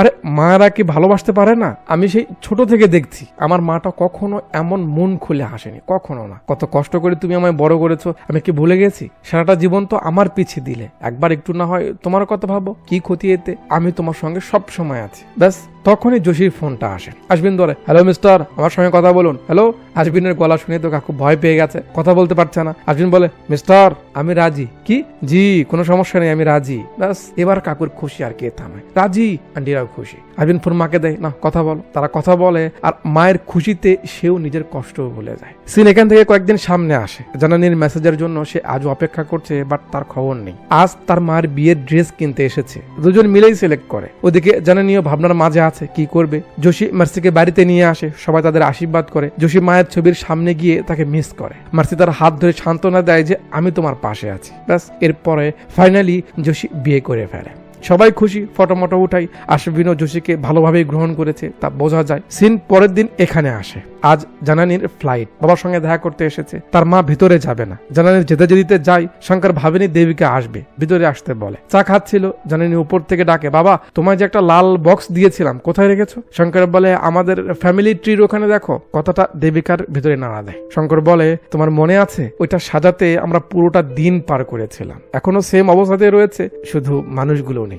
আরে মায়েরা কি ভালোবাসতে পারে না? আমি সেই ছোট থেকে দেখছি আমার মাটা কখনো এমন মন খুলে হাসেনি, কখনো না। কত কষ্ট করে তুমি আমায় বড় করেছো, আমি কি ভুলে গেছি? সারাটা জীবন তো আমার পিছে দিলে, একবার একটু না হয় তোমার কথা ভাবো, কি ক্ষতি এতে? আমি তোমার সঙ্গে সব সময় আছি। ব্যাস তখনই জোশীর ফোনটা আসে। আসবিন ধরে, হ্যালো মিস্টার, আমার সঙ্গে কথা বলুন। হ্যালো। আসবিনের গলা শুনে তো কাকু ভয় পেয়ে গেছে, কথা বলতে পারছে না। আসবিন বলে, মিস্টার আমি রাজি। কি? জি, কোনো সমস্যা নেই, আমি রাজি। ব্যাস এবার কাকুর খুশি আর কে থামায়। রাজি। আন্টিরাও খুশি। আসবিন ফোন মাকে দেয়, না কথা বলো। তারা কথা বলে, আর মায়ের খুশিতে সেও নিজের কষ্টও ভুলে যায়। সিন এখান থেকে কয়েকদিন সামনে আসে। জানানির মেসেজের জন্য সে আজও অপেক্ষা করছে, বাট তার খবর নেই। আজ তার মায়ের বিয়ের ড্রেস কিনতে এসেছে, দুজন মিলেই সিলেক্ট করে। ওদিকে জানানিও ভাবনার মাঝে আছে কি করবে। জোশী মার্সিকে বাড়িতে নিয়ে আসে, সবাই তাদের আশীর্বাদ করে। জোশী মায়ের ছবির সামনে গিয়ে তাকে মিস করে। মার্সি তার হাত ধরে সান্ত্বনা দেয় যে আমি তোমার পাশে আছি। ব্যাস এরপরে ফাইনালি জোশী বিয়ে করে ফেলে। সবাই খুশি, ফটোমটো উঠাই। আশবিনও জোশীকে ভালোভাবেই গ্রহণ করেছে, তা বোঝা যায়। সিন পরের দিন এখানে আসে। আজ জানানির ফ্লাইট, বাবার সঙ্গে দেখা করতে এসেছে। তার মা ভিতরে যাবে না। জানানির যেতে যায়, শঙ্কর ভাবেনি দেবিকা আসবে, ভিতরে আসতে বলে। চা খাচ্ছিল, জানানি উপর থেকে ডাকে, বাবা তোমায় যে একটা লাল বক্স দিয়েছিলাম কোথায় রেখেছো? শঙ্কর বলে আমাদের ফ্যামিলি ট্রির ওখানে দেখো। কথাটা দেবিকার ভিতরে নাড়া দেয়। শঙ্কর বলে তোমার মনে আছে ওইটা সাজাতে আমরা পুরোটা দিন পার করেছিলাম, এখনো সেম অবস্থাতে রয়েছে, শুধু মানুষগুলো নেই।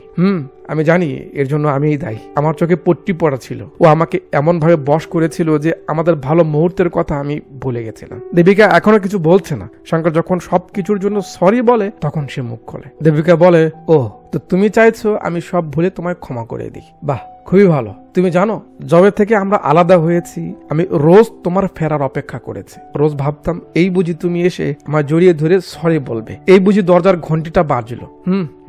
আমি জানি এর জন্য আমিই দায়ী। আমার চোখে পট্টি পড়া ছিল, ও আমাকে এমন ভাবে বশ করেছিল যে আমাদের ভালো মুহূর্তের কথা আমি ভুলে গেছিলাম। দেবিকা এখনো কিছু বলছে না। শঙ্কর যখন সবকিছুর জন্য সরি বলে তখন সে মুখ খোলে। দেবিকা বলে, ও তো তুমি চাইছো আমি সব ভুলে তোমায় ক্ষমা করে দিই। বাহ, খুবই ভালো। তুমি জানো যবে থেকে আমরা আলাদা হয়েছি আমি রোজ তোমার ফেরার অপেক্ষা করেছি। রোজ ভাবতাম এই বুঝি তুমি এসে আমার জড়িয়ে ধরে সরি বলবে, এই বুঝি দরজার ঘন্টিটা বাজলো।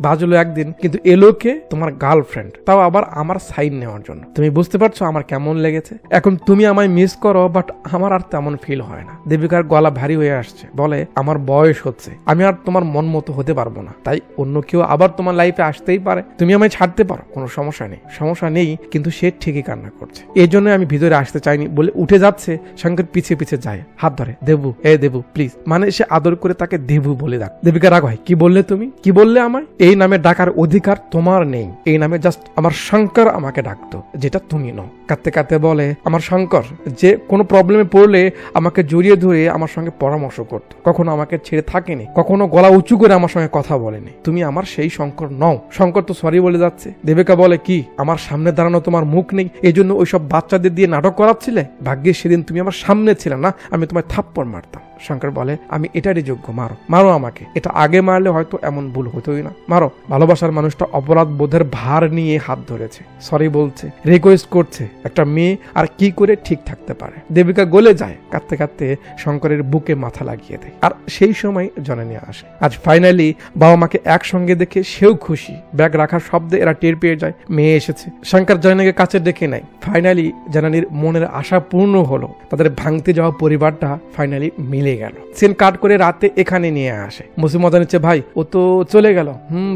বাজলো একদিন, কিন্তু এলো কে? তোমার গার্লফ্রেন্ড, তাও আবার আমার সাইন নেওয়ার জন্য। তুমি বুঝতে পারছো আমার কেমন লেগেছে? এখন তুমি আমায় মিস করো, বাট আমার আর তেমন ফিল হয় না। দেবিকার গলা ভারী হয়ে আসছে, বলে আমার বয়স হচ্ছে, আমি আর তোমার মন মতো হতে পারবো না, তাই অন্য কেউ আবার তোমার লাইফে আসতেই পারে। তুমি আমায় ছাড়তে পারো, কোনো সমস্যা নেই। সমস্যা নেই নেই, কিন্তু সে ঠিকই কান্না করছে। এই জন্য আমি ভিতরে আসতে চাইনি বলে উঠে যাচ্ছে। শঙ্কর পিছিয়ে পিছিয়ে যায়, হাত ধরে, দেবু দেবু প্লিজ, মানে সে আদর করে তাকে দেবু বলে ডাক। দেবিকা রাগ হয়, কি বললে তুমি, কি বললে আমায়? এই নামে ডাকার অধিকার তোমার নেই, এই নামে জাস্ট আমার শঙ্কর আমাকে ডাকতো, যেটা তুমি নও। কাঁদতে কাঁদতে বলে, আমার শঙ্কর যে কোনো প্রবলেমে পড়লে আমাকে জড়িয়ে ধরে আমার সঙ্গে পরামর্শ করতো, কখনো আমাকে ছেড়ে থাকেনি, কখনো গলা উঁচু করে আমার সঙ্গে কথা বলেনি। তুমি আমার সেই শঙ্কর নও। শঙ্কর তো সরি বলে যাচ্ছে। দেবিকা বলে, কি আমার সামনে দাঁড়ানো তোমার মুখ নেই, এই জন্য ওইসব বাচ্চাদের দিয়ে নাটক করাচ্ছিলে? ভাগ্যে সেদিন তুমি আমার সামনে ছিলে না, আমি তোমায় থাপ্পড় মারতাম। শঙ্কর বলে, আমি এটারই যোগ্য, মারো মারো আমাকে, এটা আগে মারলে হয়তো এমন ভুল হতোই না, মারো। ভালোবাসার মানুষটা অপরাধ বোধের ভার নিয়ে হাত ধরেছে, সরি বলছে, রিকোয়েস্ট করছে। একটা মেয়ে আর কি করে ঠিক থাকতে পারে? দেবিকা গলে যায়, কাঁদতে কাঁদতে শঙ্করের বুকে মাথা লাগিয়ে দেয়। আর সেই সময় জননী আসে। আজ ফাইনালি বাবা মাকে একসঙ্গে দেখে সেও খুশি। ব্যাগ রাখার শব্দে এরা টের পেয়ে যায় মেয়ে এসেছে। শঙ্কর জননীকে কাছে ডেকে নেয়। ফাইনালি জননীর মনের আশা পূর্ণ হলো, তাদের ভাঙতে যাওয়া পরিবারটা ফাইনালি মিলে গেল। সিন কাট করে রাতে এখানে নিয়ে আসে। মুসি মজা নিচ্ছে, ভাই ও তো চলে গেল।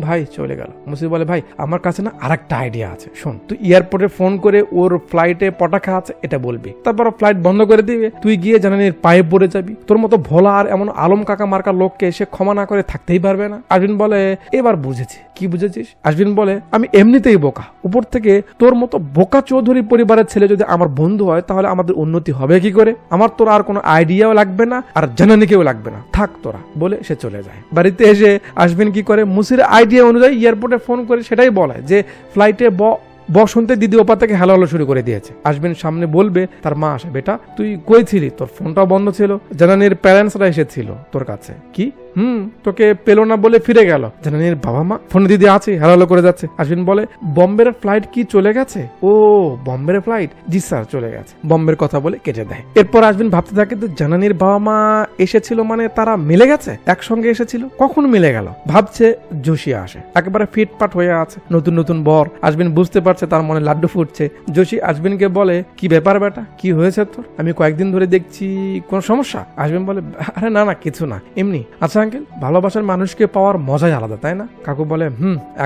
ভাই চলে গেল। মুসি বলে, ভাই আমার কাছে না আরেকটা আইডিয়া আছে, শোন, তুই এয়ারপোর্টে ফোন করে ওর ফ্লাইটে পটাখা আছে এটা বলবি, তারপর ফ্লাইট বন্ধ করে দিবে, তুই গিয়ে জানানির পায়ে পড়ে যাবি। তোর মতো ভোলা আর এমন আলম কাকা মার্কা লোককে সে ক্ষমা না করে থাকতেই পারবে না। আশবিন বলে, এবার বুঝেছি। কি বুঝেছিস? আশবিন বলে, আমি এমনিতেই বোকা, উপর থেকে তোর মতো বোকা চৌধুরী পরিবারের ছেলে যদি আমার বন্ধু হয় তাহলে আমাদের উন্নতি হবে কি করে? আমার তোর আর কোনো আইডিয়াও লাগবে না, আর জানানিকেও লাগবে না, থাক তোরা, বলে সে চলে যায়। বাড়িতে এসে আশবিন কি করে, মুসির আইডিয়া অনুযায়ী এয়ারপোর্টে ফোন করে সেটাই বলে যে ফ্লাইটে শুনতে দিদি ওপা থেকে হ্যালো হ্যালো শুরু করে দিয়েছে। আশবিন সামনে বলবে তার মা আসে, বেটা তুই কই ছিলি, তোর ফোনটাও বন্ধ ছিল, জানানির প্যারেন্টসরা এসেছিল তোর কাছে, কি তোকে পেলো না বলে ফিরে গেল। জানানির বাবা মা ফোনে দিদি আছে, হ্যালো হ্যালো করে যাচ্ছে। আশবিন বলে, বম্বের ফ্লাইট কি চলে গেছে? ও বম্বের ফ্লাইট, জি স্যার চলে গেছে, বম্বের কথা বলে কেটে দেয়। এরপর আশবিন ভাবতে থাকে, তো জানানির বাবা মা এসেছিল মানে তারা মিলে গেছে, একসঙ্গে এসেছিল, কখন মিলে গেল? ভাবছে যোশী আসে, একেবারে ফিটপাট হয়ে আছে, নতুন নতুন বর। আশবিন বুঝতে পারছে তার মনে লাড্ডু ফুটছে। যোশী আশবিনকে বলে, কি ব্যাপার বেটা, কি হয়েছে তোর? আমি কয়েকদিন ধরে দেখছি কোন সমস্যা? আশবিন বলে, আরে না না কিছু না, এমনি। আচ্ছা আঙ্কেল, ভালোবাসার মানুষকে পাওয়ার মজাই আলাদা, তাই না? কাকু বলে,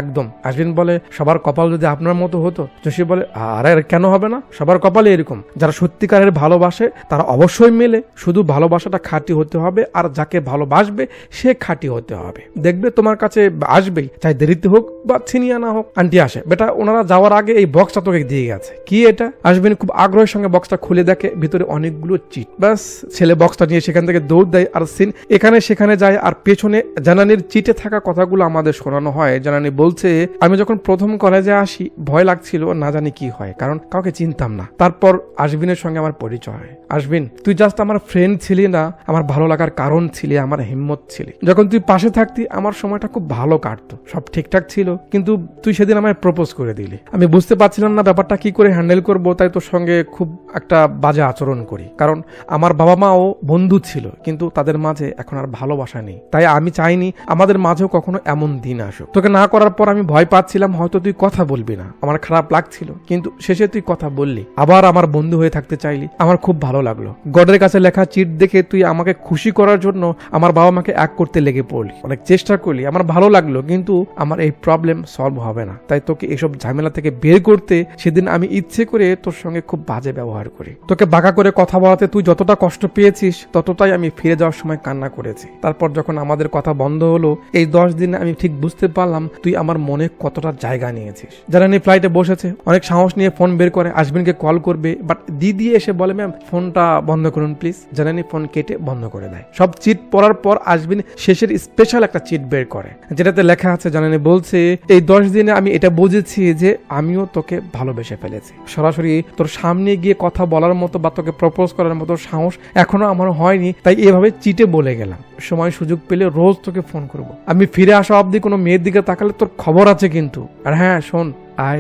একদম। আশবিন বলে, সবার কপাল যদি আপনার মতো হতো। যোশী বলে, আরে কেন হবে না, সবার কপালে এরকম, যারা সত্যিকারের ভালোবাসে তারা অবশ্যই মেলে, শুধু ভালোবাসাটা খাঁটি হতে হবে, আর যাকে ভালোবাসবে সে খাঁটি হতে হবে, দেখবে তোমার কাছে আসবেই, চাই দেরিতে হোক বা ছিনিয়ে না হোক। আন্টি আসে, বেটা ওনারা যাওয়ার আগে এই বক্সটা তোকে দিয়ে গেছে। কি এটা? আশবিন খুব আগ্রহের সঙ্গে বক্সটা খুলে দেখে ভিতরে অনেকগুলো চিট। ব্যাস, ছেলে বক্সটা নিয়ে সেখান থেকে দৌড় দেয়, আর সিন এখানে সেখানে যায়, আর পেছনে জানানির চিটে থাকা কথাগুলো আমাদের শোনানো হয়। জানানি বলছে, আমি যখন প্রথম কলেজে আসি ভয় লাগছিল, না জানি কি হয়, কারণ কাউকে চিনতাম না। তারপর আশবিনের সঙ্গে আমার পরিচয় হয়। আশবিন, তুই জাস্ট আমার ফ্রেন্ড ছিলি না, আমার ভালো লাগার কারণ ছিলি, আমার হিম্মত ছিলি। যখন তুই পাশে থাকতি আমার সময়টা খুব ভালো কাটতো, সব ঠিকঠাক ছিল, কিন্তু তুই সেদিন আমায় প্রপোজ করে দিলি। আমি বুঝতে পারছিলাম না ব্যাপারটা কি করে হ্যান্ডেল করবো, তাই তোর সঙ্গে খুব একটা বাজে আচরণ করি, কারণ আমার বাবা মাও বন্ধু ছিল, কিন্তু তাদের মাঝে এখন আর ভালোবাসা নেই, তাই আমি চাইনি আমাদের মাঝেও কখনো এমন দিন আসুক। তোকে না করার পর আমি ভয় পাচ্ছিলাম হয়তো তুই কথা বলবি না, আমার খারাপ লাগছিল, কিন্তু শেষে তুই কথা বললি, আবার আমার বন্ধু হয়ে থাকতে চাইলি, আমার খুব ভালো লাগলো। গডের কাছে লেখা চিট দেখে তুই আমাকে খুশি করার জন্য আমার বাবা মাকে এক করতে লেগে পড়লি, অনেক চেষ্টা করলি, আমার ভালো লাগলো, কিন্তু আমার এই প্রবলেম সলভ হবে না, তাই তোকে এসব ঝামেলা থেকে বের করতে সেদিন আমি ইচ্ছে করে তোর সঙ্গে খুব বাজে ব্যবহার করি। তোকে বাঁকা করে কথা বলাতে তুই যতটা কষ্ট পেয়েছিস ততটাই আমি ফিরে যাওয়ার সময় কান্না করেছি। তারপর যখন আমাদের কথা বন্ধ হলো এই 10 দিনে আমি ঠিক বুঝতে পারলাম তুই আমার মনে কতটা জায়গা নিয়েছিস। জানানি ফ্লাইটে বসেছে, অনেক সাহস নিয়ে ফোন বের করে আশবিনকে কল করবে, বাট দিদি এসে বলে, ম্যাম ফোনটা বন্ধ করুন প্লিজ। জানানি ফোন কেটে বন্ধ করে দেয়। সব চিট পড়ার পর আশবিন শেষের স্পেশাল একটা চিট বের করে, যেটাতে লেখা আছে, জানানি বলছে, এই 10 দিনে আমি এটা বুঝেছি যে আমিও তোকে ভালোবেসে ফেলেছি। সরাসরি তোর সামনে গিয়ে কথা বলার মতো বা তোকে প্রপোজ করার মতো সাহস এখনো আমার হয়নি, তাই এভাবে চিটে বলে গেলাম। সময় সুযোগ পেলে রোজ তোকে ফোন করব। আমি ফিরে আসা অবধি কোনো মেয়ের দিকে তাকালে তোর খবর আছে কিন্তু। আর হ্যাঁ শোন, আই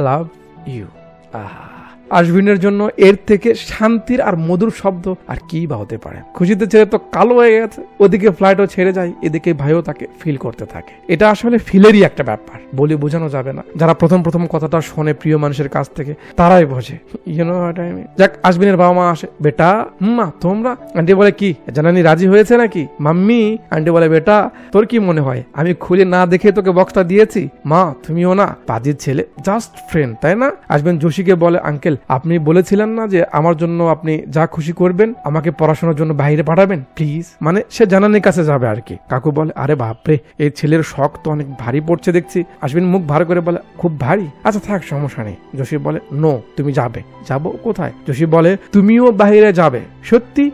লাভ ইউ। আশবিনের জন্য এর থেকে শান্তির আর মধুর শব্দ আর কি বা হতে পারে। খুশিতে ছেড়ে তো কালো হয়ে গেছে, ওদিকে ফ্লাইটও ছেড়ে যায়, এদিকে ভাইও তাকে ফিল করতে থাকে। এটা আসলে ফিলেরই একটা ব্যাপার, বলে বোঝানো যাবে না। যারা প্রথম প্রথম কথাটা শোনে প্রিয় মানুষের কাছ থেকে তারাই বোঝে। যাক, আশবিনের বাবা মা আসে, বেটা মা তোমরা। আন্টি বলে কি জানানি রাজি হয়েছে নাকি? মাম্মি। আন্টি বলে বেটা তোর কি মনে হয় আমি খুলে না দেখে তোকে বক্সটা দিয়েছি? মা তুমিও না, পাজির ছেলে, জাস্ট ফ্রেন্ড, তাই না? আশবিন জোশীকে বলে আঙ্কেল আপনি বলেছিলেন না যে আমার জন্য আপনি যা খুশি করবেন, আমাকে পড়াশোনার জন্য বাইরে পাঠাবেন প্লিজ। মানে সে জানানির কাছে যাবে আর কি। কাকু বলে আরে বাপরে এই ছেলের শখ তো অনেক ভারী পড়ছে দেখছি। আশবিন মুখ ভার করে বলে খুব ভারী? আচ্ছা থাক সমস্যা নেই। জোশী বলে নো তুমি যাবে। যাবো কোথায়? জোশী বলে তুমিও বাইরে যাবে। সত্যি?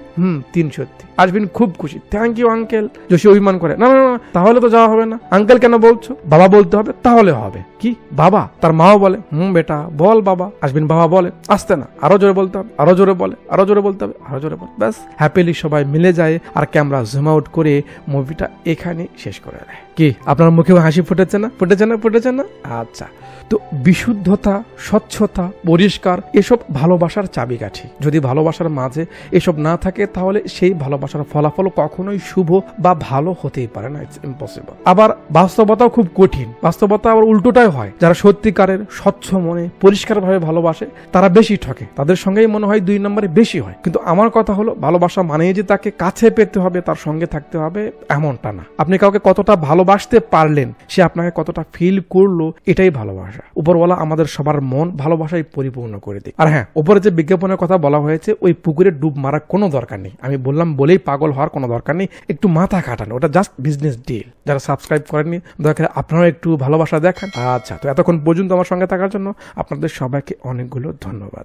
3 সত্যি। আশবিন খুব খুশি, থ্যাংক ইউ আঙ্কেল। জোশী অভিমান করে না না না তাহলে তো যাওয়া হবে না। আঙ্কেল কেন বলছো? বাবা বলতে হবে, তাহলে হবে। কি বাবা? তার মাও বলে বেটা বল বাবা। আশবিন বাবা বলে আসতে না, আরো জোরে বলতে হবে, আরো জোরে বলে, আরো জোরে বলতে হবে, আরো জোরে বল। ব্যাস হ্যাপিলি সবাই মিলে যায় আর ক্যামেরা জুম আউট করে মুভিটা এখানে শেষ করে দেয়। কি আপনার মুখেও হাসি ফুটেছে না? ফুটেছে না? আচ্ছা, তো বিশুদ্ধতা, স্বচ্ছতা, পরিষ্কার এসব ভালোবাসার চাবিকাঠি। যদি ভালোবাসার মাঝে এসব না থাকে তাহলে সেই ভালোবাসার ফলাফল কখনোই শুভ বা ভালো হতেই পারে না, ইটস ইম্পসিবল। আবার বাস্তবতাও খুব কঠিন, বাস্তবতা আবার উল্টোটাই হয়। যারা সত্যিকারের স্বচ্ছ মনে পরিষ্কারভাবে ভালোবাসে তারা বেশি ঠকে, তাদের সঙ্গেই মনে হয় 2 নম্বরে বেশি হয়। কিন্তু আমার কথা হলো ভালোবাসা মানে যে তাকে কাছে পেতে হবে, তার সঙ্গে থাকতে হবে এমনটা না। আপনি কাউকে কতটা ভালোবাসতে পারলেন, সে আপনাকে কতটা ফিল করলো, এটাই ভালোবাসা। উপরওয়ালা আমাদের সবার মন ভালোবাসায় পরিপূর্ণ করে দিক। আর হ্যাঁ, উপরে যে বিজ্ঞাপনের কথা বলা হয়েছে ওই পুকুরে ডুব মারার কোনো দরকার নেই। আমি বললাম বলেই পাগল হওয়ার কোনো দরকার নেই, একটু মাথা খাটান, ওটা জাস্ট বিজনেস ডিল। যারা সাবস্ক্রাইব করেননি দয়া করে আপনারা একটু ভালোবাসা দেখান। আচ্ছা, তো এতক্ষণ পর্যন্ত আমার সঙ্গে থাকার জন্য আপনাদের সবাইকে অনেকগুলো ধন্যবাদ।